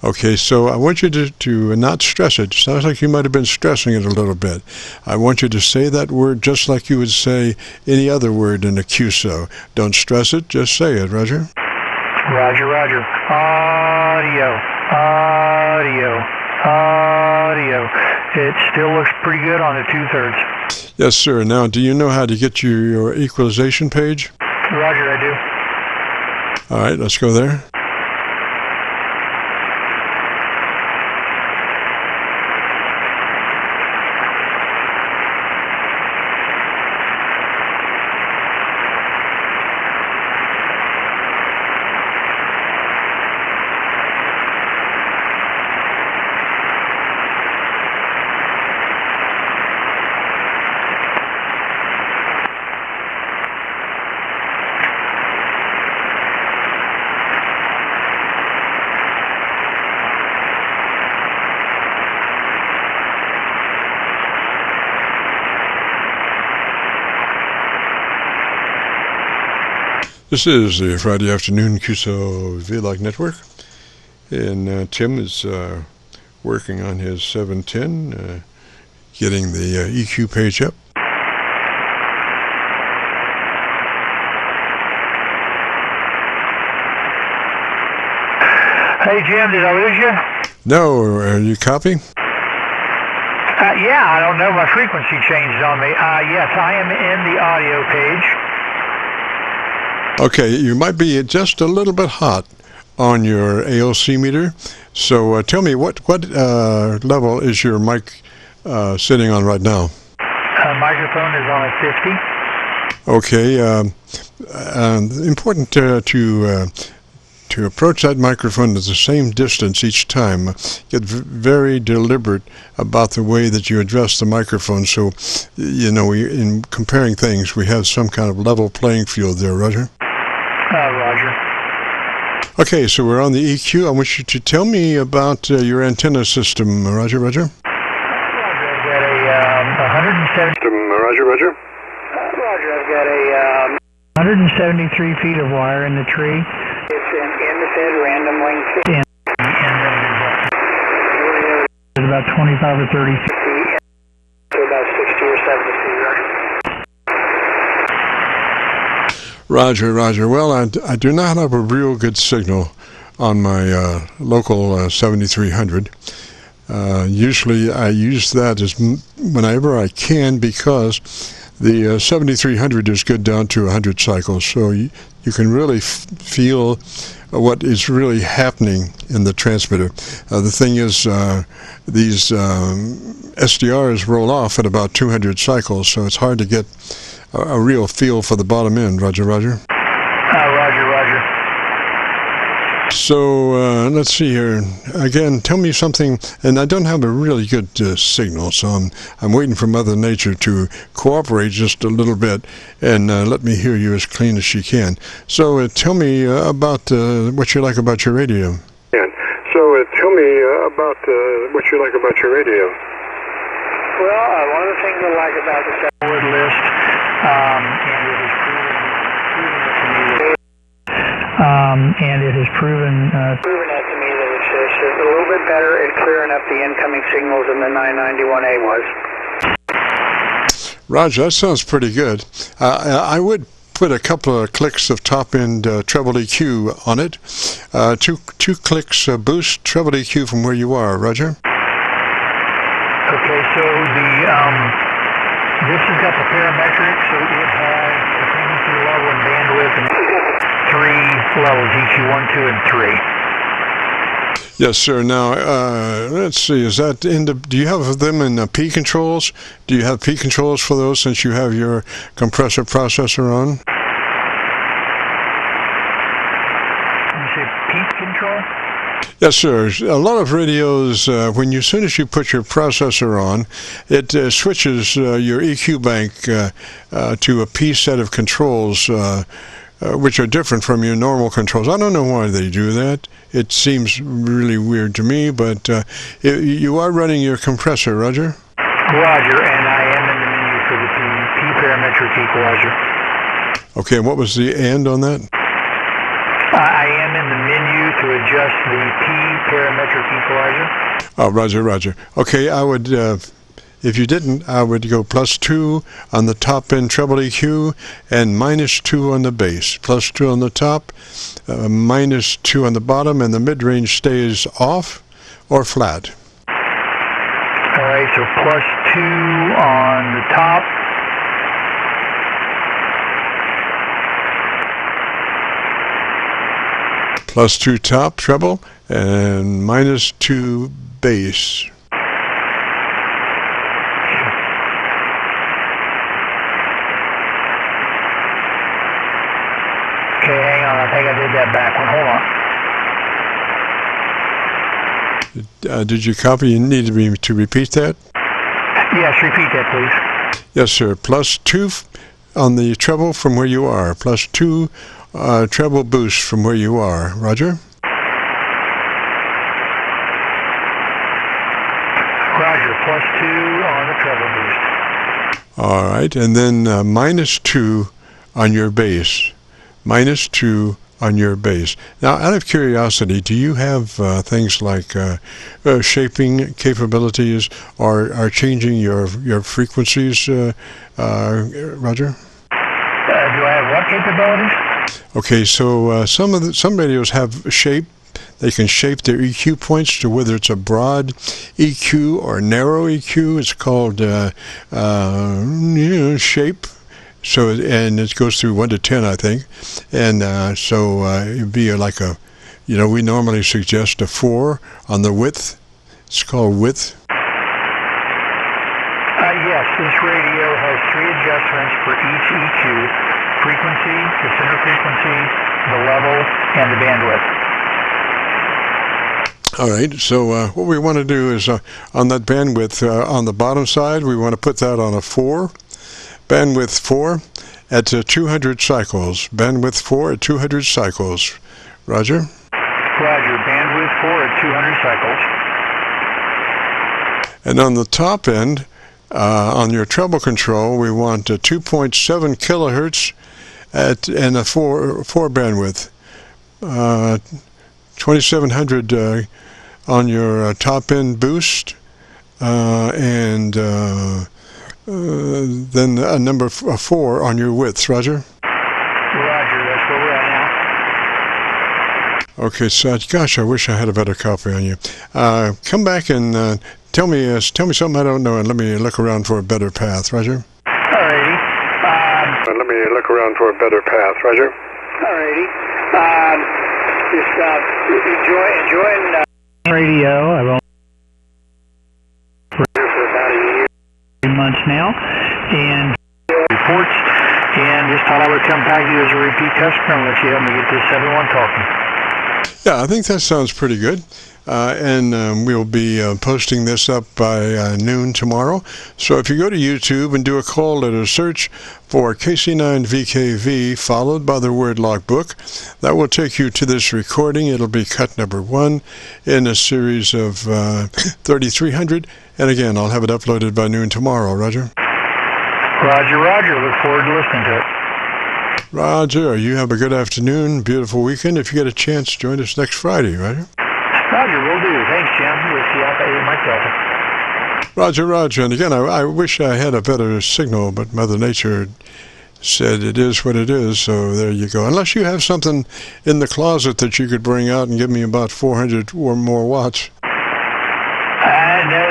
Okay, so I want you to not stress it. Sounds like you might have been stressing it a little bit. I want you to say that word just like you would say any other word in a QSO. Don't stress it, just say it, Roger. Roger, roger. Audio. It still looks pretty good on the 2/3. Yes, sir. Now, do you know how to get your equalization page? Roger, I do. All right, let's go there. This is the Friday afternoon Qso-Vlog network, and Tim is working on his 710, getting the EQ page up. Hey, Jim, did I lose you? No, you copy? Yeah, I don't know. My frequency changed on me. Yes, I am in the audio page. Okay, you might be just a little bit hot on your ALC meter. So tell me, what level is your mic sitting on right now? Microphone is on a 50. Okay, important to approach that microphone at the same distance each time. Get very deliberate about the way that you address the microphone. So, you know, in comparing things, we have some kind of level playing field there, Roger. Roger. Okay, so we're on the EQ. I want you to tell me about your antenna system, Roger. Roger, I've got a 170. Roger. Roger, I've got a 173 feet of wire in the tree. It's an end-to-fed random length. It's about 25 or 30 feet. So about 60 or 70 feet, right? Roger. Well, I do not have a real good signal on my local 7300. Usually I use that as whenever I can, because the 7300 is good down to 100 cycles, so you can really feel what is really happening in the transmitter. The thing is, these SDRs roll off at about 200 cycles, so it's hard to get a real feel for the bottom end. Roger. Roger. So let's see here. Again, tell me something, and I don't have a really good signal, so I'm waiting for Mother Nature to cooperate just a little bit and let me hear you as clean as she can. So tell me about what you like about your radio. Yeah. So tell me about what you like about your radio. Well, one of the things I like about the word list, and it is proven to me, and it has proven that to me that it's a little bit better at clearing up the incoming signals than the 991A was. Roger, that sounds pretty good. I would put a couple of clicks of top-end treble EQ on it. Two clicks boost treble EQ from where you are. Roger. Okay, so this has got the parametric, so it has the frequency level and bandwidth, and 3 levels, EQ 1, 2, and 3. Yes, sir. Now, let's see. Is that do you have them in P controls? Do you have P controls for those since you have your compressor processor on? You say P control? Yes, sir. A lot of radios, as soon as you put your processor on, it switches your EQ bank to a P set of controls, which are different from your normal controls. I don't know why they do that. It seems really weird to me, but you are running your compressor, Roger? Roger, and I am in the menu for the P parametric equalizer. Okay, and what was the and on that? I am in the menu to adjust the P parametric equalizer. Oh, Roger. Okay, I would, if you didn't, I would go +2 on the top end treble EQ and -2 on the bass. +2 on the top, -2 on the bottom, and the mid-range stays off or flat. All right, so +2 on the top. +2 top treble and -2 bass. Okay, hang on. I think I did that backward. Hold on. Did you copy? You need to repeat that? Yes, repeat that, please. Yes, sir. +2 on the treble from where you are. +2 treble boost from where you are. Roger? Roger, +2 on the treble boost. All right, and then -2 on your bass. -2 on your bass. Now, out of curiosity, do you have things like shaping capabilities or are changing your frequencies, Roger? Do I have what capabilities? Okay, so some radios have shape. They can shape their EQ points to whether it's a broad EQ or narrow EQ. It's called shape. So and it goes through 1 to 10, I think, and so it'd be like a, we normally suggest a 4 on the width. It's called width. Yes, this radio has 3 adjustments for each EQ: frequency, the center frequency, the level, and the bandwidth. All right, so what we want to do is on that bandwidth on the bottom side, we want to put that on a 4. Bandwidth 4 at 200 cycles. Bandwidth 4 at 200 cycles. Roger? Roger, bandwidth 4 at 200 cycles. And on the top end, on your treble control, we want 2.7 kilohertz and a 4 bandwidth. 2700 on your top end boost, and then a number 4 on your width. Roger? Roger, that's where we're at now. Okay, so gosh, I wish I had a better copy on you. Come back and tell me something I don't know, and let me look around for a better path. Roger? Alrighty. Let me look around for a better path. Roger? Alrighty. Just enjoying radio. I've only for about a year, 3 months now, and reports, and just thought I would come back to you as a repeat customer and let you help me get this 71 talking. Yeah, I think that sounds pretty good. And we'll be posting this up by noon tomorrow. So if you go to YouTube and do a call letter search for KC9VKV followed by the word logbook, that will take you to this recording. It'll be cut number 1 in a series of 3300. And again, I'll have it uploaded by noon tomorrow. Roger? Roger, Roger. Look forward to listening to it. Roger, you have a good afternoon, beautiful weekend. If you get a chance, join us next Friday, right? Roger, will do. Thanks, Jim. With the Alpha 8 Mike Delta. Roger. And again, I wish I had a better signal, but Mother Nature said it is what it is, so there you go. Unless you have something in the closet that you could bring out and give me about 400 or more watts. No,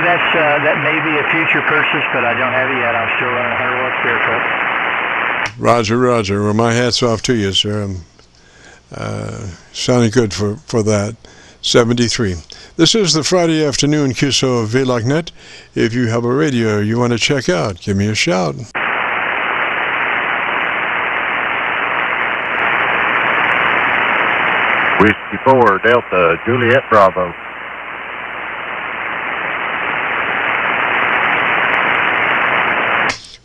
that may be a future purchase, but I don't have it yet. I'm still running 100 watts barefoot. Roger. Well, my hat's off to you, sir. Sounding good for that. 73. This is the Friday afternoon Qso-Vlog net. If you have a radio you want to check out, give me a shout. Whiskey 4, Delta, Juliet, Bravo.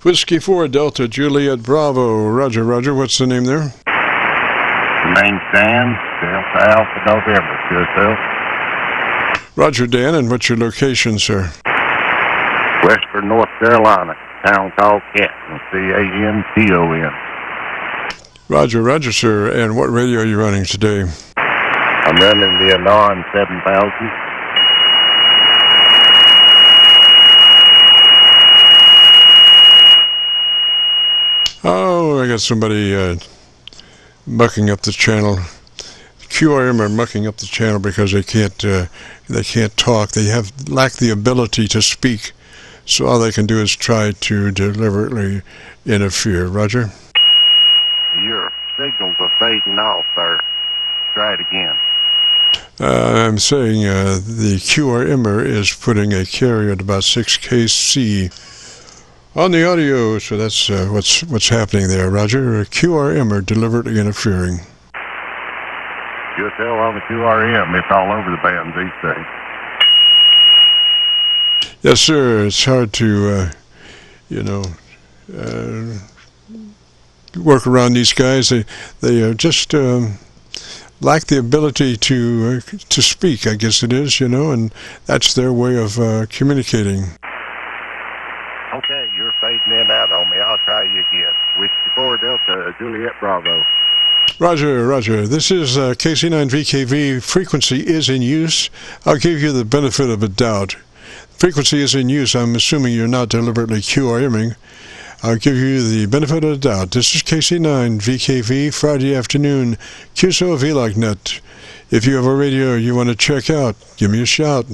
Whiskey 4, Delta, Juliet, Bravo. Roger. What's the name there? The name's Dan, Delta Alpha November, yourself. Roger, Dan, and what's your location, sir? Western North Carolina, town called Canton, C-A-N-T-O-N. Roger, sir. And what radio are you running today? I'm running the Anon 7000. Oh, I got somebody mucking up the channel. QRM are mucking up the channel because they can't talk. They lack the ability to speak. So all they can do is try to deliberately interfere. Roger? Your signals are fading off, sir. Try it again. I'm saying the QRMer is putting a carrier at about 6 KC on the audio, so that's what's happening there, Roger. A QRMer deliberately interfering. You'll tell on the QRM, it's all over the band these days. Yes, sir. It's hard to, work around these guys. They just lack the ability to speak, I guess it is, and that's their way of communicating. Okay, you're fading in out on me. I'll try you again. Whiskey 4, Delta, Juliet, Bravo. Roger. This is KC9VKV. Frequency is in use. I'll give you the benefit of a doubt. Frequency is in use. I'm assuming you're not deliberately QRMing. I'll give you the benefit of the doubt. This is KC9VKV, Friday afternoon, Qso-Vlog net. If you have a radio you want to check out, give me a shout.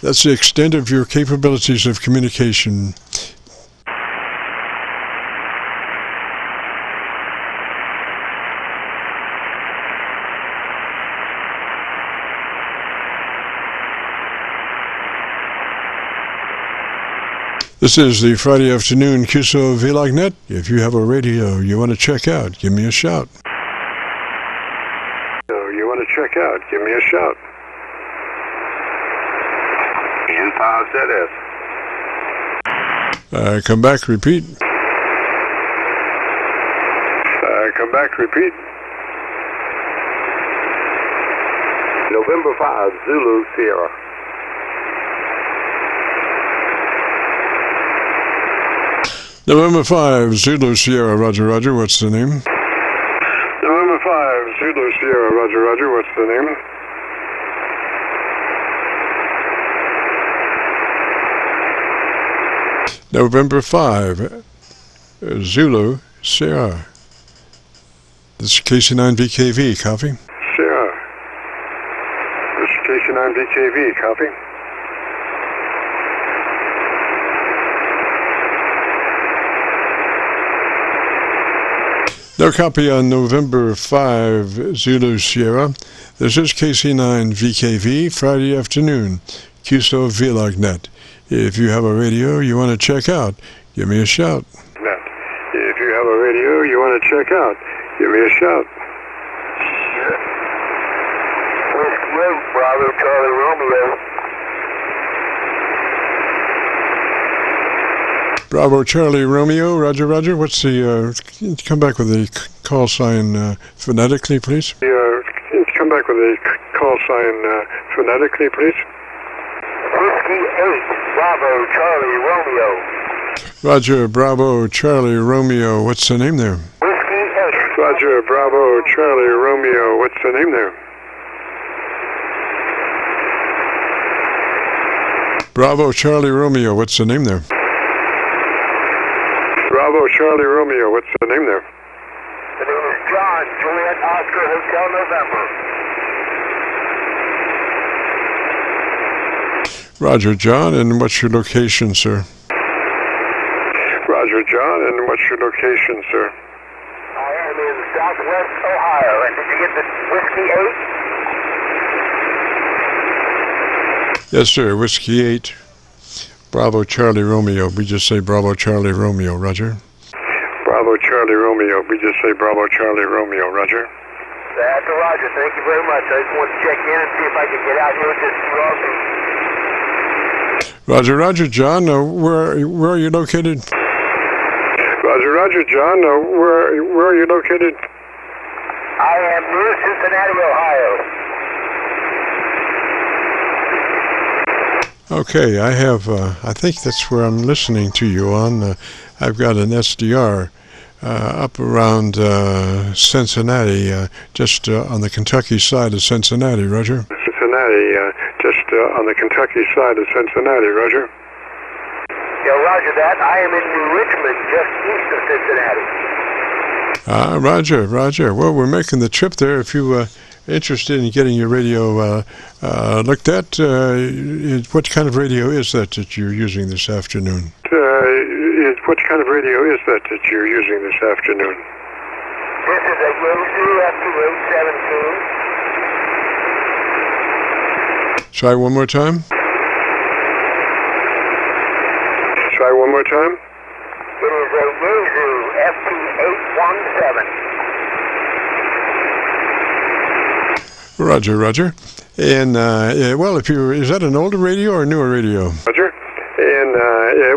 That's the extent of your capabilities of communication. This is the Friday afternoon Qso-Vlog net. If you have a radio you want to check out, give me a shout. You want to check out, give me a shout. N5ZS. Come back, repeat. Come back, repeat. November 5, Zulu, Sierra. November 5, Zulu Sierra, Roger. What's the name? November 5, Zulu Sierra, Roger. What's the name? November 5, Zulu Sierra. This is KC9VKV, copy? Sierra. This is KC9VKV, copy? No copy on November 5, Zulu Sierra. This is KC9VKV, Friday afternoon, Qso-Vlog net. If you have a radio you want to check out, give me a shout. Net. If you have a radio you want to check out, give me a shout. Bravo, Charlie, Romeo. Bravo, Charlie, Romeo, Roger. What's the, come back with the call sign phonetically, please? Come back with the call sign phonetically, please. Whiskey 8, Bravo, Charlie, Romeo. Roger, Bravo, Charlie, Romeo. What's the name there? Roger, Bravo, Charlie, Romeo. What's the name there? Bravo, Charlie, Romeo. What's the name there? Bravo, Charlie, Romeo. What's the name there? The name is John, Juliet, Oscar, Hotel, November. Roger, John, and what's your location, sir? Roger, John, and what's your location, sir? I am in Southwest Ohio. And did you get the Whiskey 8? Yes, sir. Whiskey 8. Bravo, Charlie, Romeo. We just say Bravo, Charlie, Romeo. Roger. Bravo, Charlie, Romeo. We just say Bravo, Charlie, Romeo. Roger. That's a Roger. Thank you very much. I just want to check in and see if I can get out here with this QRP. Roger, Roger, John. Where are you located? Roger, John. Where are you located? I am near Cincinnati, Ohio. Okay, I have, I think that's where I'm listening to you on. I've got an SDR up around Cincinnati, just on the Kentucky side of Cincinnati, Roger. Cincinnati, just on the Kentucky side of Cincinnati, Roger. Yeah, Roger that. I am in New Richmond, just east of Cincinnati. Roger, Roger. Well, we're making the trip there. If you interested in getting your radio looked at, what kind of radio is that you're using this afternoon? What kind of radio is that you're using this afternoon? This is a Yaesu FT817. Try one more time. Try one more time. It is a Yaesu FT817. Roger, Roger. And, well, is that an older radio or a newer radio? Roger. And,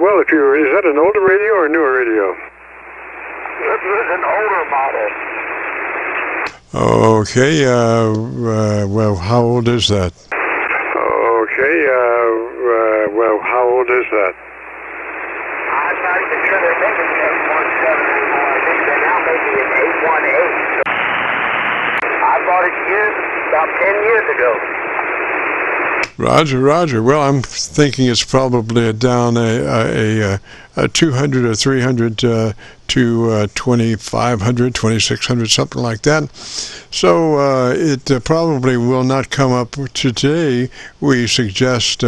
well, is that an older radio or a newer radio? It is an older model. Okay, well, how old is that? Okay, well, how old is that? I'm not even sure they're making the 817 anymore. I think they're now making an 818. I bought it used about 10 years ago. Roger, Roger. Well, I'm thinking it's probably down a 200 or 300 to 2500, 2600, something like that. So it probably will not come up today. We suggest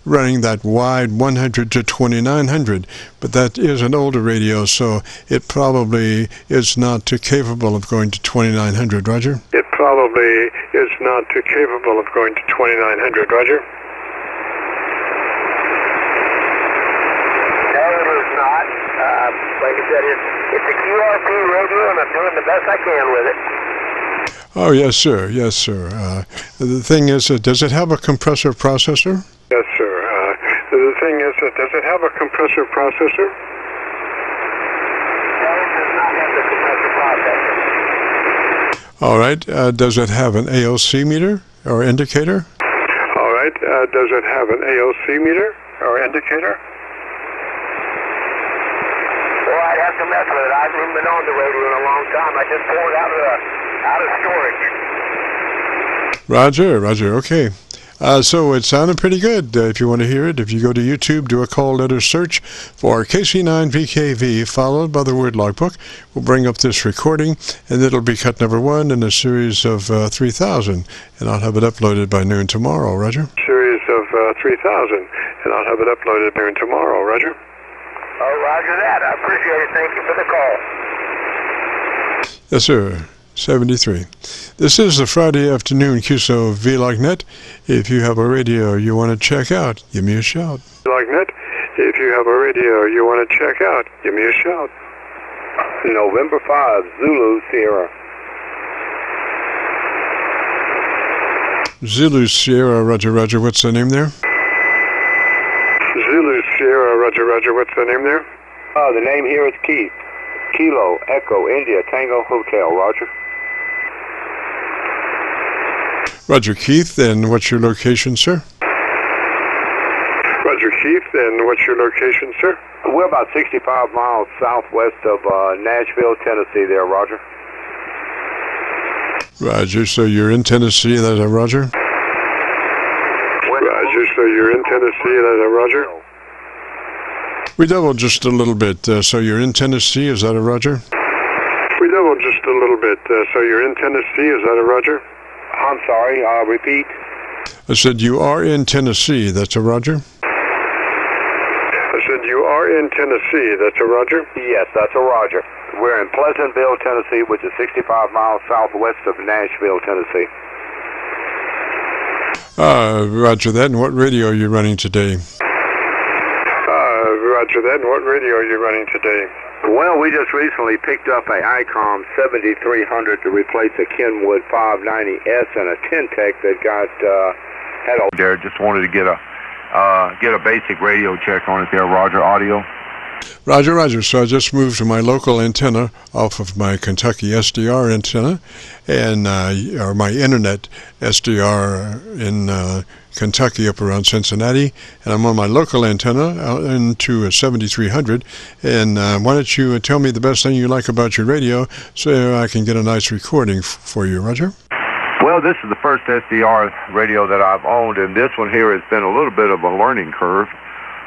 running that wide 100 to 2900, but that is an older radio, so it probably is not capable of going to 2900. Roger. It probably is not capable of going to 2900. Roger. Like I said, it's a QRP radio, and I'm doing the best I can with it. Oh, yes, sir. Yes, sir. The thing is, does it have a compressor processor? Yes, sir. The thing is, does it have a compressor processor? No, it does not have the compressor processor. All right. Does it have an AOC meter or indicator? All right. Does it have an AOC meter or indicator? Well, I'd have to mess with it. I haven't been on the radio in a long time. I just pulled it out of storage. Roger, Roger. Okay. So it sounded pretty good. If you want to hear it, if you go to YouTube, do a call letter search for KC9VKV, followed by the word logbook. We'll bring up this recording, and it'll be cut number 1 in a series of 3000, and I'll have it uploaded by noon tomorrow. Roger. Series of 3000, and I'll have it uploaded by noon tomorrow. Roger. Oh, roger that. I appreciate it. Thank you for the call. Yes, sir. 73. This is the Friday afternoon Qso-Vlog net. If you have a radio you want to check out, give me a shout. Vlog net. If you have a radio you want to check out, give me a shout. November 5, Zulu Sierra. Zulu Sierra, Roger, Roger. What's the name there? Zulu Sierra, Roger, Roger. What's the name there? The name here is Keith. Kilo, Echo, India, Tango, Hotel, Roger. Roger, Keith. And what's your location, sir? Roger, Keith. And what's your location, sir? We're about 65 miles southwest of Nashville, Tennessee there, Roger. Roger, so you're in Tennessee, that's a Roger? Roger, so you're in Tennessee, that's a Roger? We doubled just a little bit, so you're in Tennessee, is that a Roger? We doubled just a little bit, so you're in Tennessee, is that a Roger? I'm sorry, repeat. I said you are in Tennessee, that's a Roger? I said you are in Tennessee, that's a Roger? Yes, that's a Roger. We're in Pleasantville, Tennessee, which is 65 miles southwest of Nashville, Tennessee. Roger that, and what radio are you running today? Roger that, and what radio are you running today? Well, we just recently picked up a ICOM 7300 to replace a Kenwood 590S and a Tentec that got had a... There, just wanted to get a basic radio check on it there, Roger, audio. Roger, Roger. So I just moved to my local antenna off of my Kentucky SDR antenna, and or my internet SDR in Kentucky up around Cincinnati, and I'm on my local antenna out into a 7300. And why don't you tell me the best thing you like about your radio so I can get a nice recording for you, Roger? Well, this is the first SDR radio that I've owned, and this one here has been a little bit of a learning curve.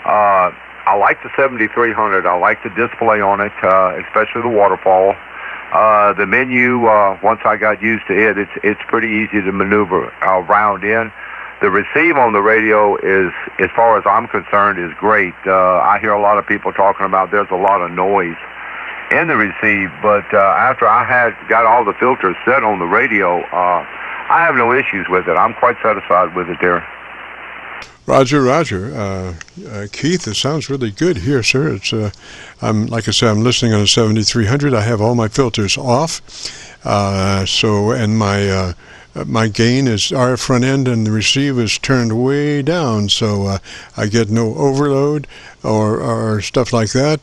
I like the 7300. I like the display on it, especially the waterfall. The menu, once I got used to it, it's pretty easy to maneuver around in. The receive on the radio is, as far as I'm concerned, is great. I hear a lot of people talking about there's a lot of noise in the receive, but after I got all the filters set on the radio, I have no issues with it. I'm quite satisfied with it there. Roger, Roger. Keith, it sounds really good here, sir. It's like I said, I'm listening on a 7300. I have all my filters off, and my gain is our front end, and the receive is turned way down, so I get no overload or stuff like that,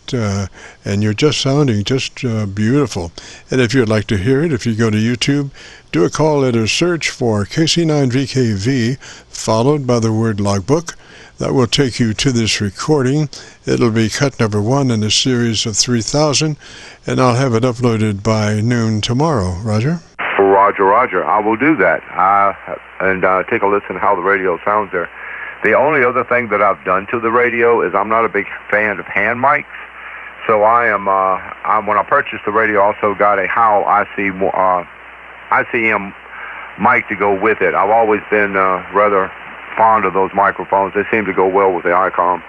and you're just sounding just beautiful. And if you'd like to hear it, if you go to YouTube, do a call letter search for KC9VKV, followed by the word logbook. That will take you to this recording. It'll be cut number 1 in a series of 3,000, and I'll have it uploaded by noon tomorrow. Roger? Roger, Roger. I will do that. And take a listen to how the radio sounds there. The only other thing that I've done to the radio is I'm not a big fan of hand mics. So when I purchased the radio, I also got a Howl ICM mic to go with it. I've always been rather fond of those microphones. They seem to go well with the ICOM.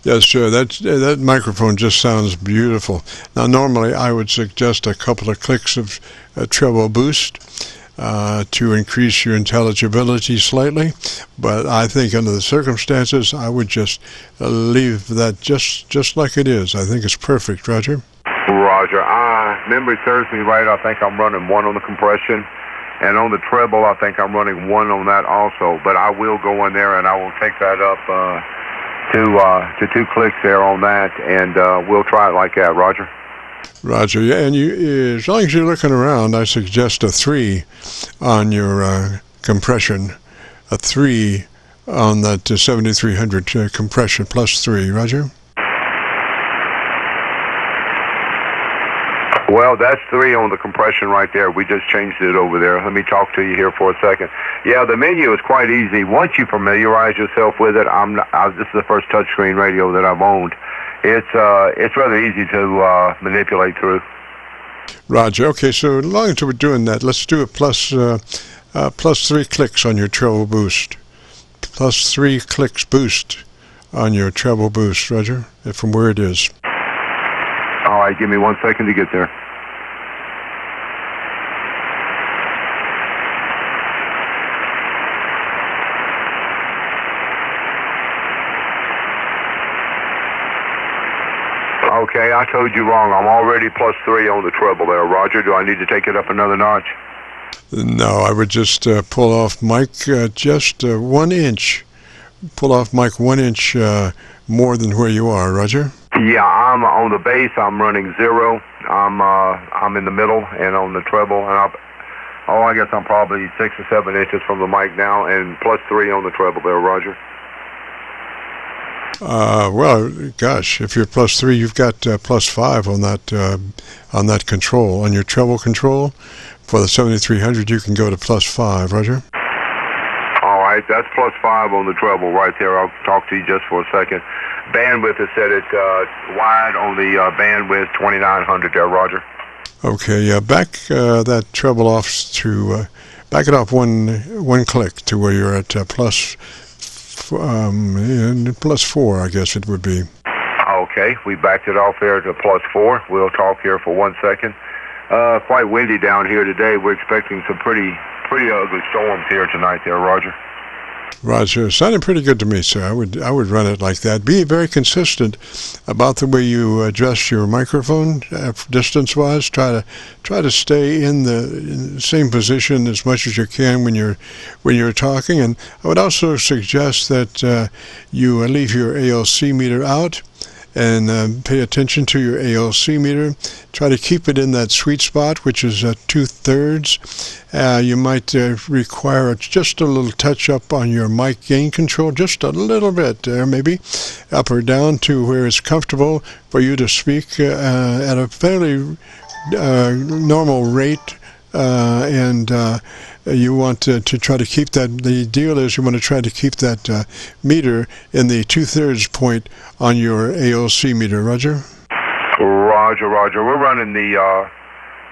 Yes, sure. That microphone just sounds beautiful. Now, normally I would suggest a couple of clicks of treble boost to increase your intelligibility slightly, but I think under the circumstances, I would just leave that just like it is. I think it's perfect, Roger. Roger. Memory serves me right. I think I'm running 1 on the compression, and on the treble, I think I'm running 1 on that also. But I will go in there and I will take that up to 2 clicks there on that, and we'll try it like that, Roger. Roger, yeah, and you, as long as you're looking around, I suggest a 3 on your compression, a 3 on that 7300 compression plus 3, Roger? Well, that's 3 on the compression right there. We just changed it over there. Let me talk to you here for a second. Yeah, the menu is quite easy. Once you familiarize yourself with it, this is the first touchscreen radio that I've owned. It's rather easy to manipulate through. Roger. Okay, so as long as we're doing that, let's do a plus 3 clicks on your treble boost. Plus 3 clicks boost on your treble boost, Roger, from where it is. All right, give me 1 second to get there. Okay, I told you wrong. I'm already plus 3 on the treble there, Roger. Do I need to take it up another notch? No, I would just pull off mic just 1 inch. Pull off mic 1 inch more than where you are, Roger. Yeah, I'm on the bass. I'm running 0. I'm in the middle, and on the treble, and I guess I'm probably 6 or 7 inches from the mic now, and plus 3 on the treble there, Roger. Well, gosh, if you're +3, you've got +5 on that control. On your treble control for the 7300, you can go to +5, Roger. All right, that's +5 on the treble right there. I'll talk to you just for a second. Bandwidth is set at wide on the bandwidth 2900 there, Roger. Okay, back that treble off to back it off one click to where you're at +4, I guess it would be. Okay, we backed it off there to +4. We'll talk here for 1 second. Quite windy down here today. We're expecting some pretty ugly storms here tonight there, Roger. Roger, sounded pretty good to me, sir. I would run it like that. Be very consistent about the way you adjust your microphone distance-wise. Try to stay in the same position as much as you can when you're talking. And I would also suggest that you leave your ALC meter out and pay attention to your ALC meter. Try to keep it in that sweet spot, which is 2/3. You might require just a little touch-up on your mic gain control, just a little bit there, maybe up or down to where it's comfortable for you to speak at a fairly normal rate. You want to try to keep that. The deal is you want to try to keep that meter in the 2/3 point on your ALC meter. Roger? Roger. We're running the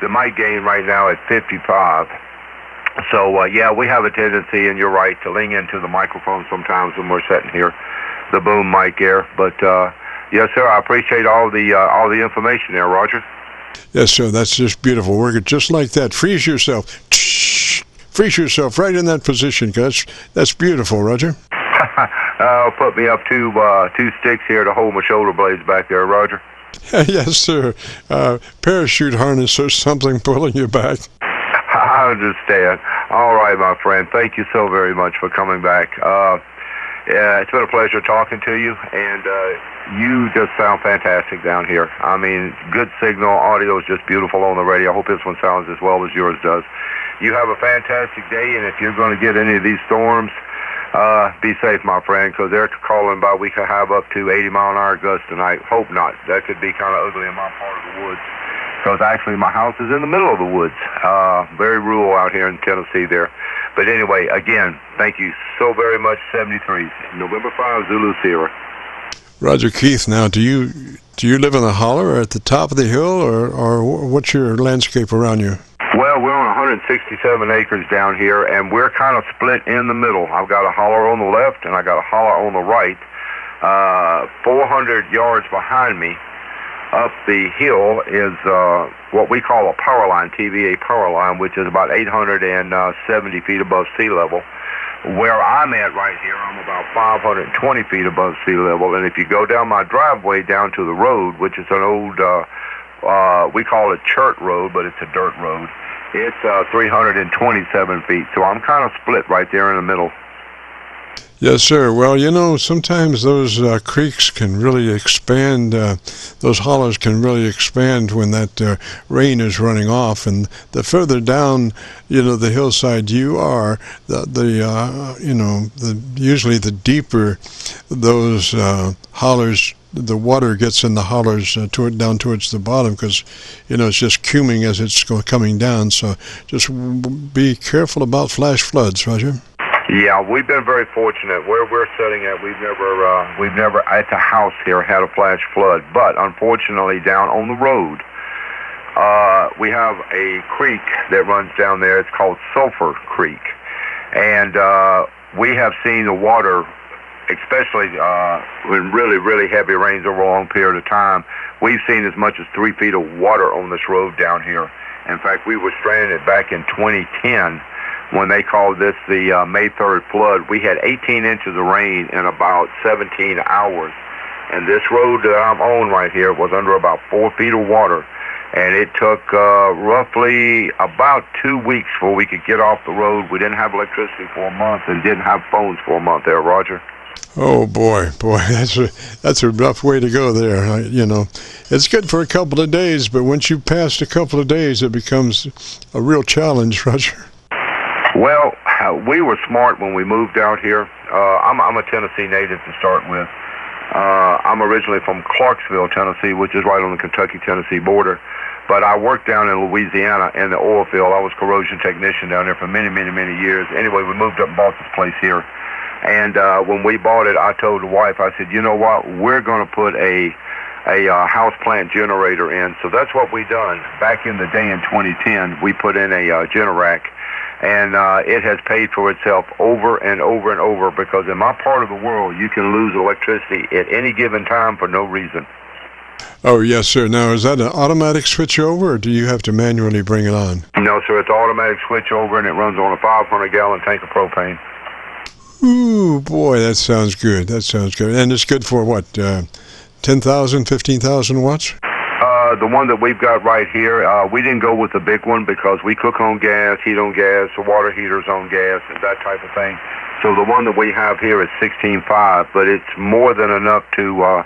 mic gain right now at 55. So, yeah, we have a tendency, and you're right, to lean into the microphone sometimes when we're sitting here, the boom mic here. But, yes, sir, I appreciate all the information there, Roger. Yes, sir, that's just beautiful. Work it just like that. Freeze yourself. Freeze yourself right in that position, cuz that's beautiful, Roger. Put me up two sticks here to hold my shoulder blades back there, Roger. Yes, sir. Parachute harness or something pulling you back. I understand. All right, my friend. Thank you so very much for coming back. It's been a pleasure talking to you, and you just sound fantastic down here. I mean, good signal. Audio is just beautiful on the radio. I hope this one sounds as well as yours does. You have a fantastic day, and if you're going to get any of these storms, be safe, my friend, because they're calling about we could have up to 80-mile-an-hour gusts tonight. Hope not. That could be kind of ugly in my part of the woods, because actually my house is in the middle of the woods. Very rural out here in Tennessee there. But anyway, again, thank you so very much, 73s. November 5, Zulu Sierra. Roger Keith, now do you live in a holler or at the top of the hill, or what's your landscape around you? Well, we're on 167 acres down here, and we're kind of split in the middle. I've got a holler on the left, and I got a holler on the right. 400 yards behind me, up the hill, is what we call a power line, TVA power line, which is about 870 feet above sea level. Where I'm at right here, I'm about 520 feet above sea level, and if you go down my driveway down to the road, which is an old, we call it chert road, but it's a dirt road, it's 327 feet, so I'm kind of split right there in the middle. Yes, sir. Well, sometimes those creeks can really expand, those hollers can really expand when that rain is running off. And the further down, the hillside you are, usually the deeper those hollers, the water gets in the hollers down towards the bottom, because, it's just cuming as it's coming down. So just be careful about flash floods, Roger. Yeah, we've been very fortunate. Where we're sitting at, we've never at the house here had a flash flood. But unfortunately, down on the road, we have a creek that runs down there. It's called Sulphur Creek, and we have seen the water, especially when really, really heavy rains over a long period of time. We've seen as much as 3 feet of water on this road down here. In fact, we were stranded back in 2010. When they called this the May 3rd flood. We had 18 inches of rain in about 17 hours. And this road that I'm on right here was under about 4 feet of water. And it took roughly about 2 weeks before we could get off the road. We didn't have electricity for a month and didn't have phones for a month there, Roger. Oh, boy, that's a rough way to go there. It's good for a couple of days, but once you pass a couple of days, it becomes a real challenge, Roger. Well, we were smart when we moved out here. I'm a Tennessee native to start with. I'm originally from Clarksville, Tennessee, which is right on the Kentucky-Tennessee border. But I worked down in Louisiana in the oil field. I was corrosion technician down there for many, many, many years. Anyway, we moved up and bought this place here. And when we bought it, I told the wife, I said, you know what, we're going to put a house plant generator in. So that's what we done. Back in the day in 2010, we put in a Generac. And it has paid for itself over and over and over, because in my part of the world, you can lose electricity at any given time for no reason. Oh, yes, sir. Now, is that an automatic switch over, or do you have to manually bring it on? No, sir. It's an automatic switch over, and it runs on a 500-gallon tank of propane. Ooh, boy, that sounds good. That sounds good. And it's good for what, 10,000, 15,000 watts? The one that we've got right here, we didn't go with the big one because we cook on gas, heat on gas, the water heater's on gas, and that type of thing. So the one that we have here is 16.5, but it's more than enough to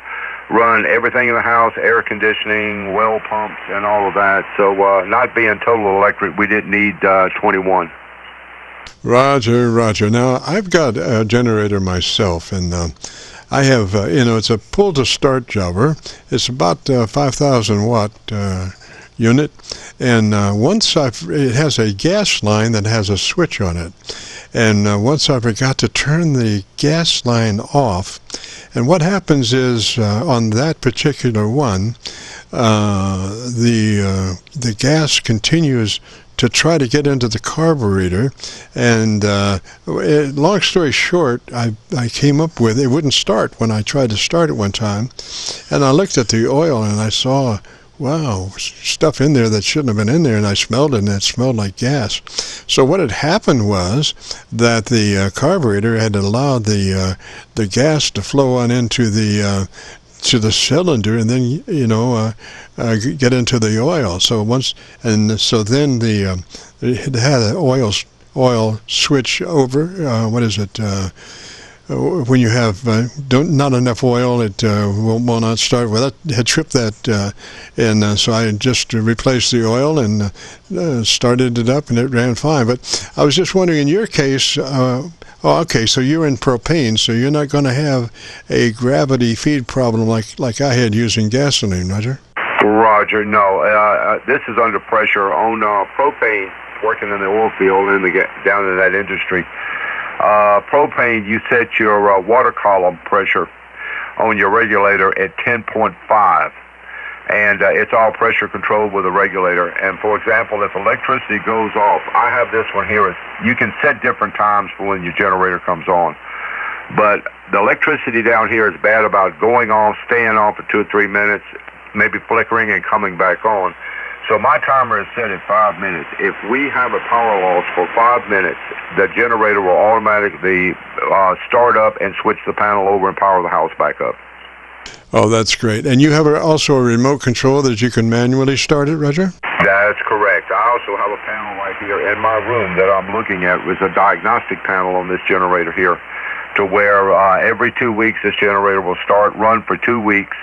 run everything in the house, air conditioning, well pumps, and all of that. So not being total electric, we didn't need 21. Roger, Roger. Now, I've got a generator myself, and I have, it's a pull-to-start jobber. It's about 5,000 watt unit, and it has a gas line that has a switch on it. And once I forgot to turn the gas line off, and what happens is on that particular one, the gas continues to try to get into the carburetor, and long story short, I came up with, it wouldn't start when I tried to start it one time, and I looked at the oil and I saw, wow, stuff in there that shouldn't have been in there, and I smelled it, and it smelled like gas. So what had happened was that the carburetor had allowed the gas to flow on into the cylinder, and then get into the oil. So then it had an oil switch over. What is it? When you have not enough oil, it will not start. Well, that had tripped that, and so I just replaced the oil and started it up, and it ran fine. But I was just wondering, in your case, okay, so you're in propane, so you're not going to have a gravity feed problem like I had using gasoline, Roger? Roger, no. This is under pressure on propane, working in the oil field down in that industry. Propane, you set your water column pressure on your regulator at 10.5, and it's all pressure controlled with a regulator. And for example, if electricity goes off, I have this one here. You can set different times for when your generator comes on, but the electricity down here is bad about going off, staying off for 2 or 3 minutes, maybe flickering and coming back on. So my timer is set at 5 minutes. If we have a power loss for 5 minutes, the generator will automatically start up and switch the panel over and power the house back up. Oh, that's great. And you have also a remote control that you can manually start it, Roger? That's correct. I also have a panel right here in my room that I'm looking at. It was a diagnostic panel on this generator here, to where every 2 weeks this generator will run for 2 weeks,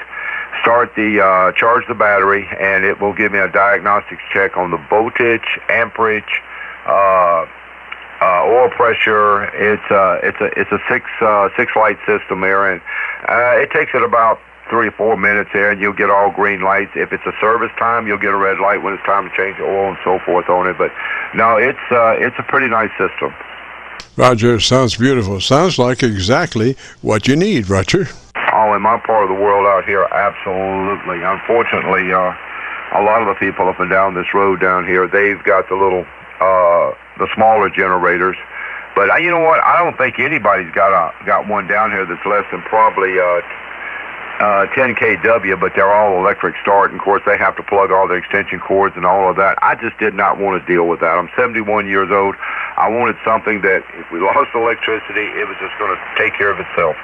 charge the battery, and it will give me a diagnostics check on the voltage, amperage, oil pressure. It's a six light system there, and it takes it about 3 or 4 minutes there, and you'll get all green lights. If it's a service time, you'll get a red light when it's time to change the oil and so forth on it. But no, it's a pretty nice system. Roger, sounds beautiful. Sounds like exactly what you need, Roger. Oh, in my part of the world out here, absolutely. Unfortunately, a lot of the people up and down this road down here, they've got the little, the smaller generators. But you know what? I don't think anybody's got one down here that's less than probably 10 kW, but they're all electric start. And of course, they have to plug all the extension cords and all of that. I just did not want to deal with that. I'm 71 years old. I wanted something that if we lost electricity, it was just going to take care of itself.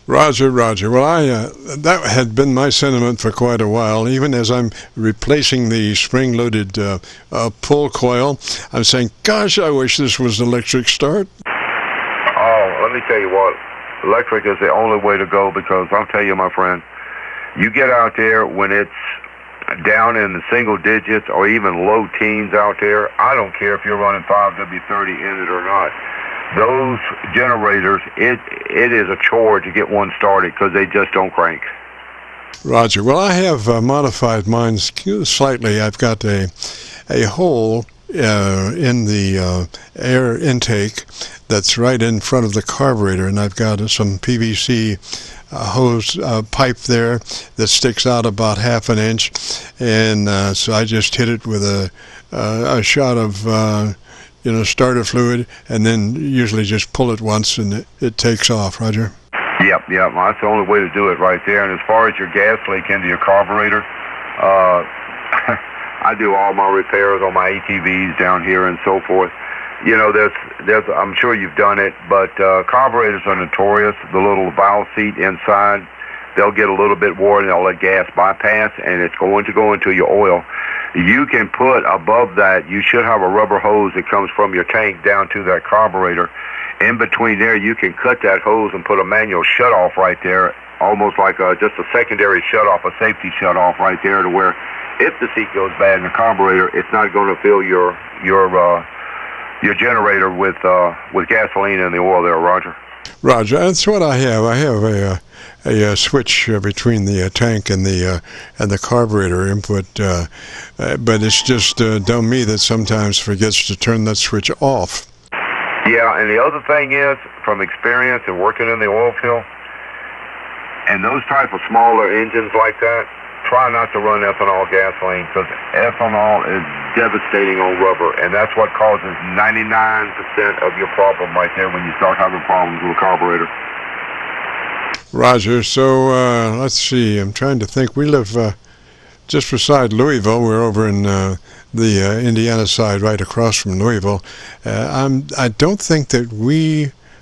Roger, Roger. Well, that had been my sentiment for quite a while. Even as I'm replacing the spring-loaded pull coil, I'm saying, gosh, I wish this was electric start. Oh, let me tell you what. Electric is the only way to go, because I'll tell you, my friend, you get out there when it's down in the single digits or even low teens out there. I don't care if you're running 5W30 in it or not. those generators, it is a chore to get one started because they just don't crank. Roger. Well, I have modified mine slightly. I've got a hole in the air intake that's right in front of the carburetor, and I've got some PVC hose pipe there that sticks out about half an inch, and so I just hit it with a shot of starter fluid, and then usually just pull it once and it takes off. Roger. Yep. Well, that's the only way to do it right there. And as far as your gas leak into your carburetor, I do all my repairs on my ATVs down here and so forth. There's I'm sure you've done it, but carburetors are notorious. The little valve seat inside, they'll get a little bit worn and they'll let gas bypass, and it's going to go into your oil. You can put above that, you should have a rubber hose that comes from your tank down to that carburetor. In between there, you can cut that hose and put a manual shut-off right there, almost like just a secondary shut-off, a safety shut-off right there, to where if the seat goes bad in the carburetor, it's not going to fill your generator with gasoline in the oil there, Roger. Roger, that's what I have. I have a switch between the tank and the carburetor input, but it's just dumb me that sometimes forgets to turn that switch off. Yeah, and the other thing is, from experience and working in the oil field, and those type of smaller engines like that, try not to run ethanol gasoline, because ethanol is devastating on rubber, and that's what causes 99% of your problem right there when you start having problems with a carburetor. Roger. So let's see. I'm trying to think. We live just beside Louisville. We're over in the Indiana side, right across from Louisville. I don't think that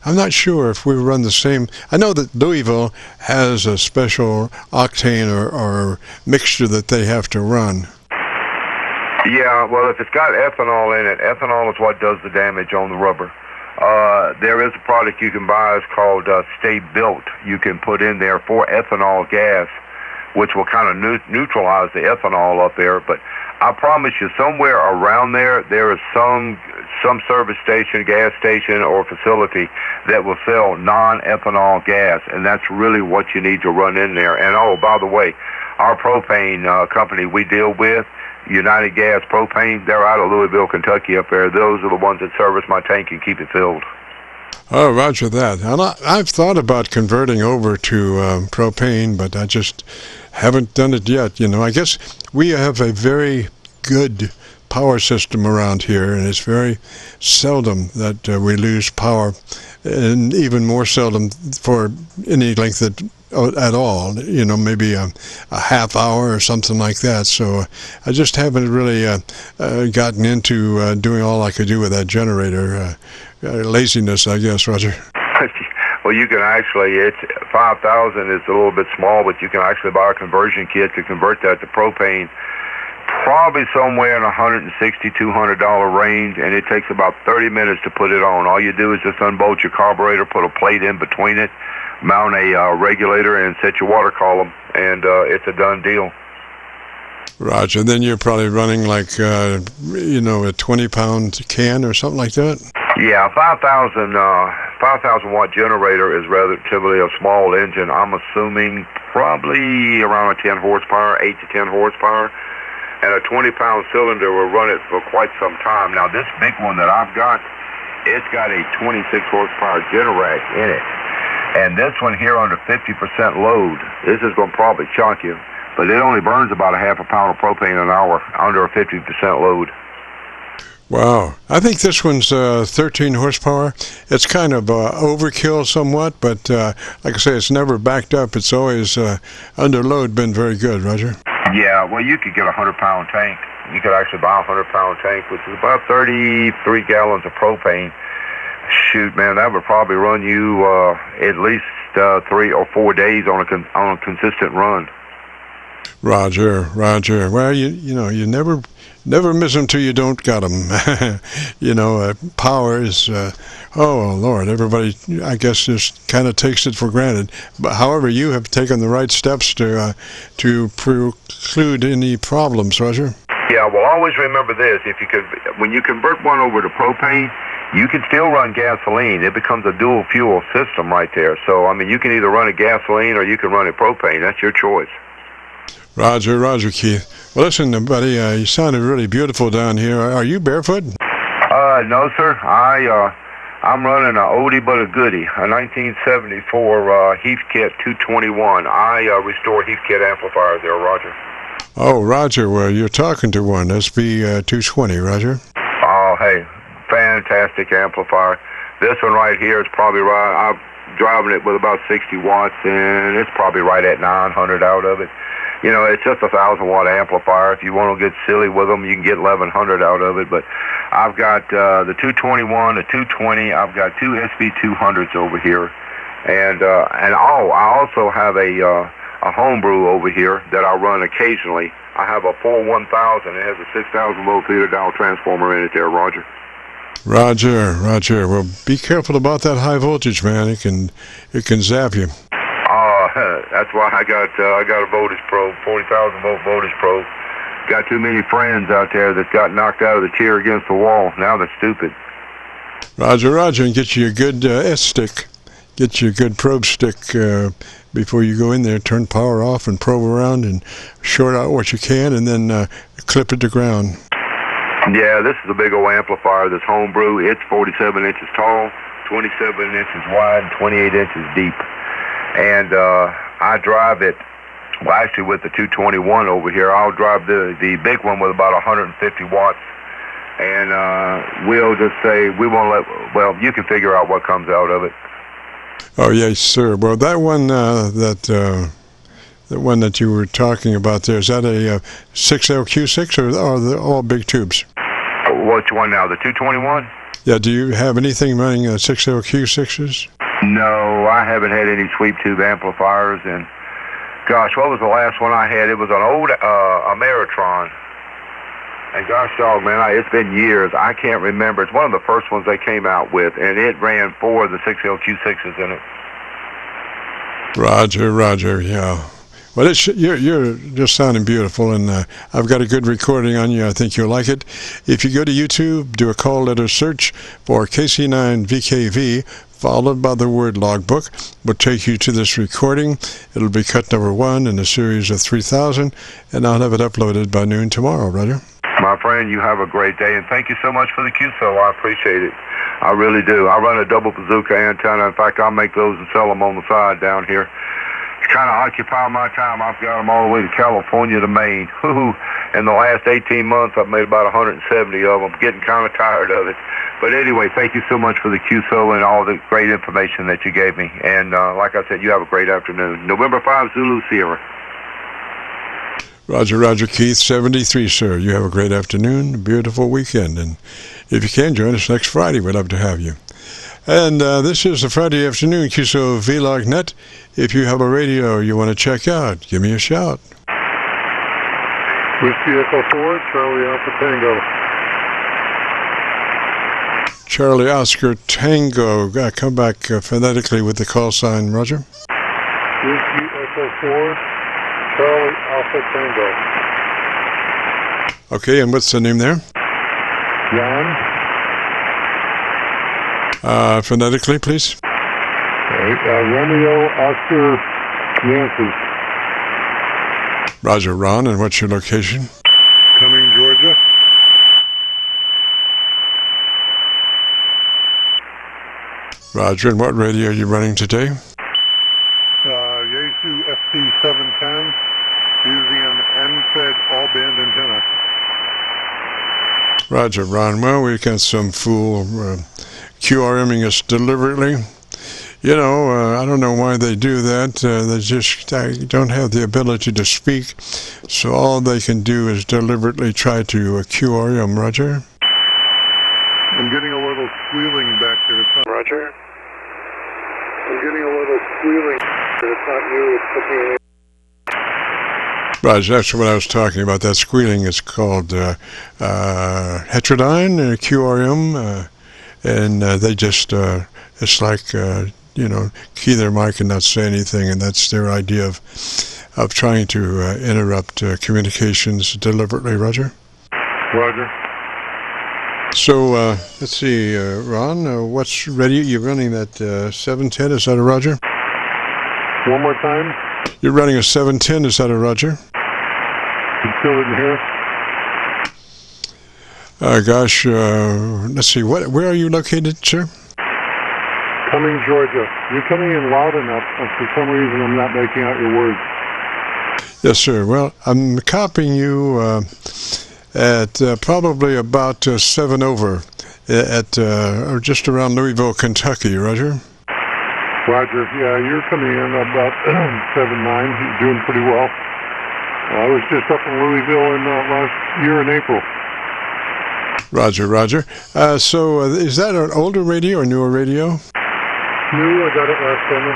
I'm not sure if we run the same. I know that Louisville has a special octane or mixture that they have to run. Yeah, well, if it's got ethanol in it, ethanol is what does the damage on the rubber. There is a product you can buy. It's called Stay Built. You can put in there for ethanol gas, which will kind of neutralize the ethanol up there. But I promise you, somewhere around there is some service station, gas station, or facility that will sell non-ethanol gas, and that's really what you need to run in there. And oh, by the way, our propane company we deal with, United Gas Propane, they're out of Louisville, Kentucky up there. Those are the ones that service my tank and keep it filled. Oh, roger that. And I've thought about converting over to propane, but I just haven't done it yet. I guess we have a very good power system around here, and it's very seldom that we lose power, and even more seldom for any length at all, maybe a half hour or something like that. So I just haven't really gotten into doing all I could do with that generator. Laziness, I guess, Roger. Well, you can actually, it's 5,000 is a little bit small, but you can actually buy a conversion kit to convert that to propane, probably somewhere in $160, $200 range, and it takes about 30 minutes to put it on. All you do is just unbolt your carburetor, put a plate in between it, mount a regulator, and set your water column, and it's a done deal. Roger. Then you're probably running like, a 20-pound can or something like that? Yeah, 5,000 watt generator is relatively a small engine. I'm assuming probably around a 10 horsepower, 8 to 10 horsepower. And a 20-pound cylinder will run it for quite some time. Now, this big one that I've got, it's got a 26 horsepower Generac in it. And this one here under 50% load, this is going to probably shock you, but it only burns about a half a pound of propane an hour under a 50% load. Wow. I think this one's 13 horsepower. It's kind of overkill somewhat, but like I say, it's never backed up. It's always under load been very good, Roger. Yeah, well, you could get a 100-pound tank. You could actually buy a 100-pound tank, which is about 33 gallons of propane. Shoot, man, that would probably run you at least 3 or 4 days on a consistent run. Roger. Well, you never miss them till you don't got them. Power is, oh Lord, everybody, I guess, just kind of takes it for granted. But however, you have taken the right steps to preclude any problems, Roger. Yeah, well, always remember this: when you convert one over to propane, you can still run gasoline. It becomes a dual fuel system right there. So, I mean, you can either run it gasoline or you can run it propane. That's your choice. Roger, Keith. Well, listen, buddy, you sounded really beautiful down here. Are you barefoot? No, sir. I'm running an oldie but a goodie, a 1974 Heathkit 221. I restore Heathkit amplifiers there, Roger. Oh, Roger, well, you're talking to one. SB 220, Roger. Oh, hey, fantastic amplifier. This one right here is probably right. I'm driving it with about 60 watts, and it's probably right at 900 out of it. You know, it's just a 1,000-watt amplifier. If you want to get silly with them, you can get 1,100 out of it. But I've got the 221, the 220. I've got two SB200s over here, and I also have a homebrew over here that I run occasionally. I have a 41000. It has a 6,000-volt theater dial transformer in it there, Roger. Roger. Well, be careful about that high voltage, man. It can zap you. That's why I got a voltage probe, 40,000-volt voltage probe. Got too many friends out there that got knocked out of the chair against the wall. Now they're stupid. Roger, and get you a good S-stick. Get you a good probe stick before you go in there. Turn power off and probe around and short out what you can, and then clip it to ground. Yeah, this is a big old amplifier, this homebrew. It's 47 inches tall, 27 inches wide, and 28 inches deep. And I drive it, well, actually with the 221 over here, I'll drive the big one with about 150 watts. And we'll just say, we won't let, well, you can figure out what comes out of it. Oh, yes, sir. Well, that one, the one that you were talking about there, is that a 6LQ6 or are they all big tubes? Which one now, the 221? Yeah, do you have anything running 6LQ6s? No, I haven't had any sweep tube amplifiers, and gosh, what was the last one I had? It was an old Ameritron. And gosh dog, man, it's been years. I can't remember. It's one of the first ones they came out with, and it ran 4 of the 6LQ6s in it. Roger, yeah. Well, you're just sounding beautiful, and I've got a good recording on you. I think you'll like it. If you go to YouTube, do a call letter search for KC9VKV, followed by the word logbook, will take you to this recording. It'll be cut number 1 in a series of 3,000, and I'll have it uploaded by noon tomorrow, Roger. My friend, you have a great day, and thank you so much for the QSO. I appreciate it. I really do. I run a double bazooka antenna. In fact, I'll make those and sell them on the side down here. It's kind of occupy my time. I've got them all the way to California to Maine. In the last 18 months, I've made about 170 of them. Getting kind of tired of it. But anyway, thank you so much for the QSO and all the great information that you gave me. And like I said, you have a great afternoon. November 5, Zulu Sierra. Roger, Keith, 73, sir. You have a great afternoon, a beautiful weekend. And if you can, join us next Friday. We'd love to have you. And this is the Friday afternoon Qso-Vlog net. If you have a radio you want to check out, give me a shout. Whiskey Echo 4, Charlie Alpha Tango. Charlie Oscar Tango. Come back phonetically with the call sign, Roger. Whiskey Echo 4, Charlie Alpha Tango. Okay, and what's the name there? John. Phonetically, please. Romeo Oscar Yankee. Roger, Ron, and what's your location? Cumming, Georgia. Roger, and what radio are you running today? Yaesu FT710 using an N-fed all-band antenna. Roger, Ron. Well, we got some fool QRMing us deliberately. You know, I don't know why they do that. They just don't have the ability to speak, so all they can do is deliberately try to QRM, Roger. I'm getting a little squealing back there. It's not Roger. I'm getting a little squealing. It's not you. It's looking at Roger, that's what I was talking about. That squealing is called heterodyne, QRM, and they just, it's like, you know, key their mic and not say anything, and that's their idea of trying to interrupt communications deliberately, Roger? Roger. So, let's see, Ron, what's radio? You're running that 710, is that a Roger? One more time. You're running a 710, is that a Roger? You still didn't hear? Gosh, let's see, where are you located, sir? Cumming, Georgia. You're coming in loud enough, and for some reason I'm not making out your words. Yes, sir. Well, I'm copying you at probably about 7 over at or just around Louisville, Kentucky, Roger? Roger. Yeah, you're coming in about 7-9. You're doing pretty well. I was just up in Louisville in last year in April. Roger, Roger. So is that an older radio or newer radio? New, I got it last summer.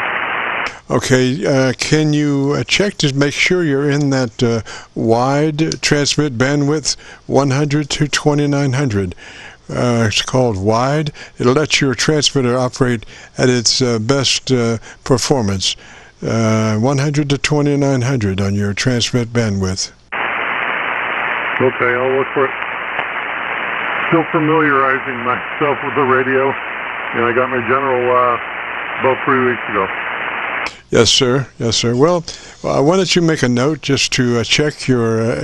Okay, can you check to make sure you're in that wide transmit bandwidth 100 to 2900? It's called wide. It'll let your transmitter operate at its best performance. 100 to 2900 on your transmit bandwidth. Okay, I'll look for it. Still familiarizing myself with the radio. And I got my general about 3 weeks ago. Yes, sir. Yes, sir. Well, why don't you make a note just to check your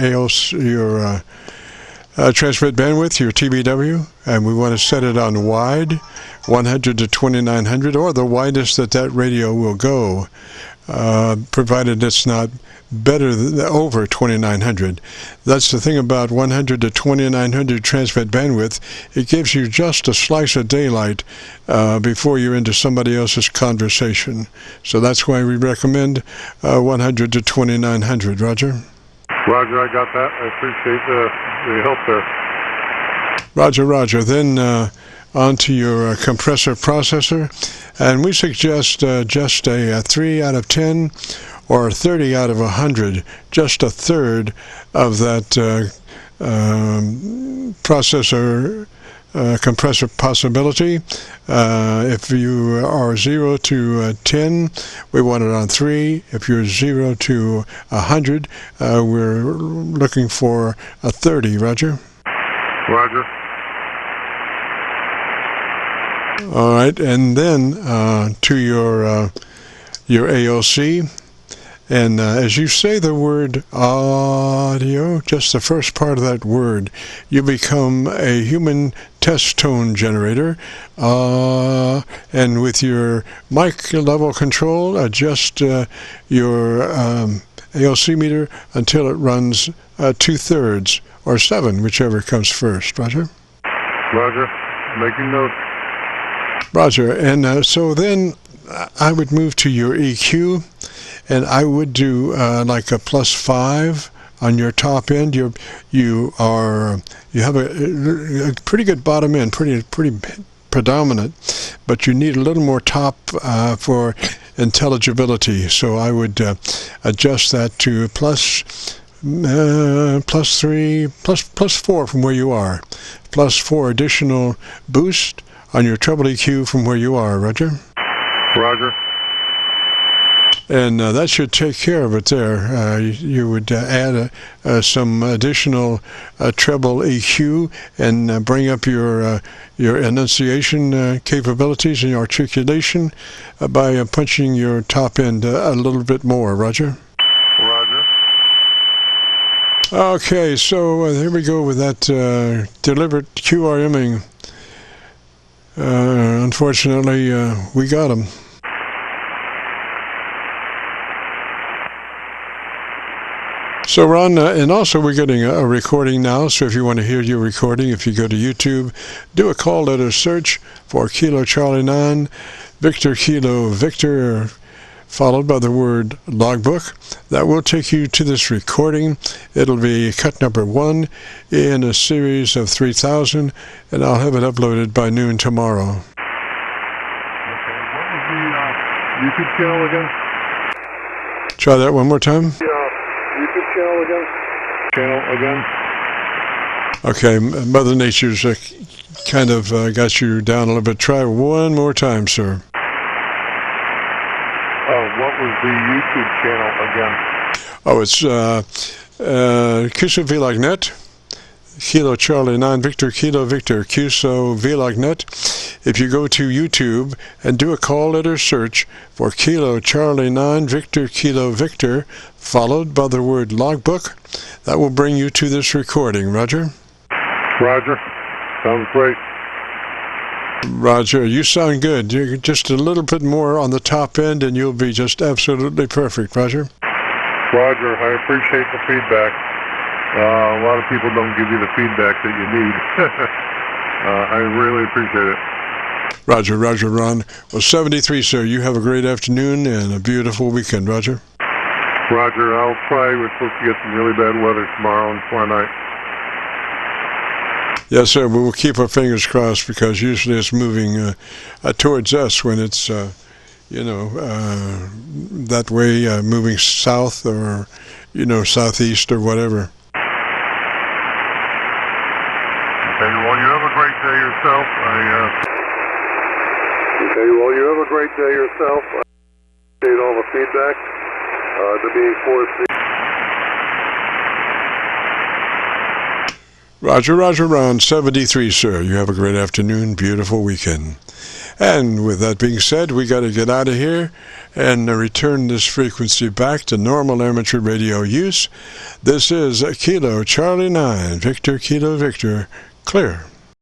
transmit bandwidth, your TBW, and we want to set it on wide, 100 to 2900, or the widest that radio will go, provided it's not better than over 2900. That's the thing about 100 to 2900 transmit bandwidth. It gives you just a slice of daylight before you're into somebody else's conversation. So that's why we recommend 100 to 2900. Roger? Roger, I got that. I appreciate the help there. Roger, Roger. Then onto your compressor processor. And we suggest just a 3 out of 10 or 30 out of 100, just a third of that processor compressor possibility. If you are 0 to 10, we want it on 3. If you're 0 to 100, we're looking for a 30. Roger? Roger. All right, and then to your AOC. And as you say the word audio, just the first part of that word, you become a human test tone generator. And with your mic level control, adjust your AOC meter until it runs 2/3 or 7, whichever comes first. Roger? Roger. Making notes. Roger. And so then I would move to your EQ. And I would do like a +5 on your top end. You have a pretty good bottom end, pretty predominant, but you need a little more top for intelligibility. So I would adjust that to +3, +4 from where you are, +4 additional boost on your treble EQ from where you are. Roger? Roger. And that should take care of it there. You would add some additional treble EQ and bring up your enunciation capabilities and your articulation by punching your top end a little bit more. Roger? Roger. Okay, so here we go with that deliberate QRMing. Unfortunately, we got them. So, Ron, and also we're getting a recording now, so if you want to hear your recording, if you go to YouTube, do a call letter search for Kilo Charlie 9, Victor Kilo Victor, followed by the word logbook. That will take you to this recording. It'll be cut number 1 in a series of 3,000, and I'll have it uploaded by noon tomorrow. Okay, what was the YouTube channel again? Try that one more time. YouTube channel again? Okay, Mother Nature's kind of got you down a little bit. Try one more time, sir. What was the YouTube channel again? Oh, it's Qso-Vlog.net. Kilo Charlie 9 Victor Kilo Victor Qso-Vlog net. If you go to YouTube and do a call letter search for Kilo Charlie 9 Victor Kilo Victor, followed by the word logbook, that will bring you to this recording. Roger? Roger. Sounds great. Roger, you sound good. You're just a little bit more on the top end and you'll be just absolutely perfect. Roger? Roger, I appreciate the feedback. A lot of people don't give you the feedback that you need. I really appreciate it. Roger, Roger, Ron. Well, 73, sir. You have a great afternoon and a beautiful weekend. Roger? Roger, I'll try. We're supposed to get some really bad weather tomorrow and tomorrow night. Yes, sir. We will keep our fingers crossed because usually it's moving towards us when it's, that way, moving south or, southeast or whatever. Okay, well, you have a great day yourself. Okay, well, you have a great day yourself. I appreciate all the feedback. To be foreseen. Roger, Roger, Ron, 73, sir. You have a great afternoon, beautiful weekend. And with that being said, we got to get out of here and return this frequency back to normal amateur radio use. This is Kilo Charlie 9 Victor Kilo Victor. Clear.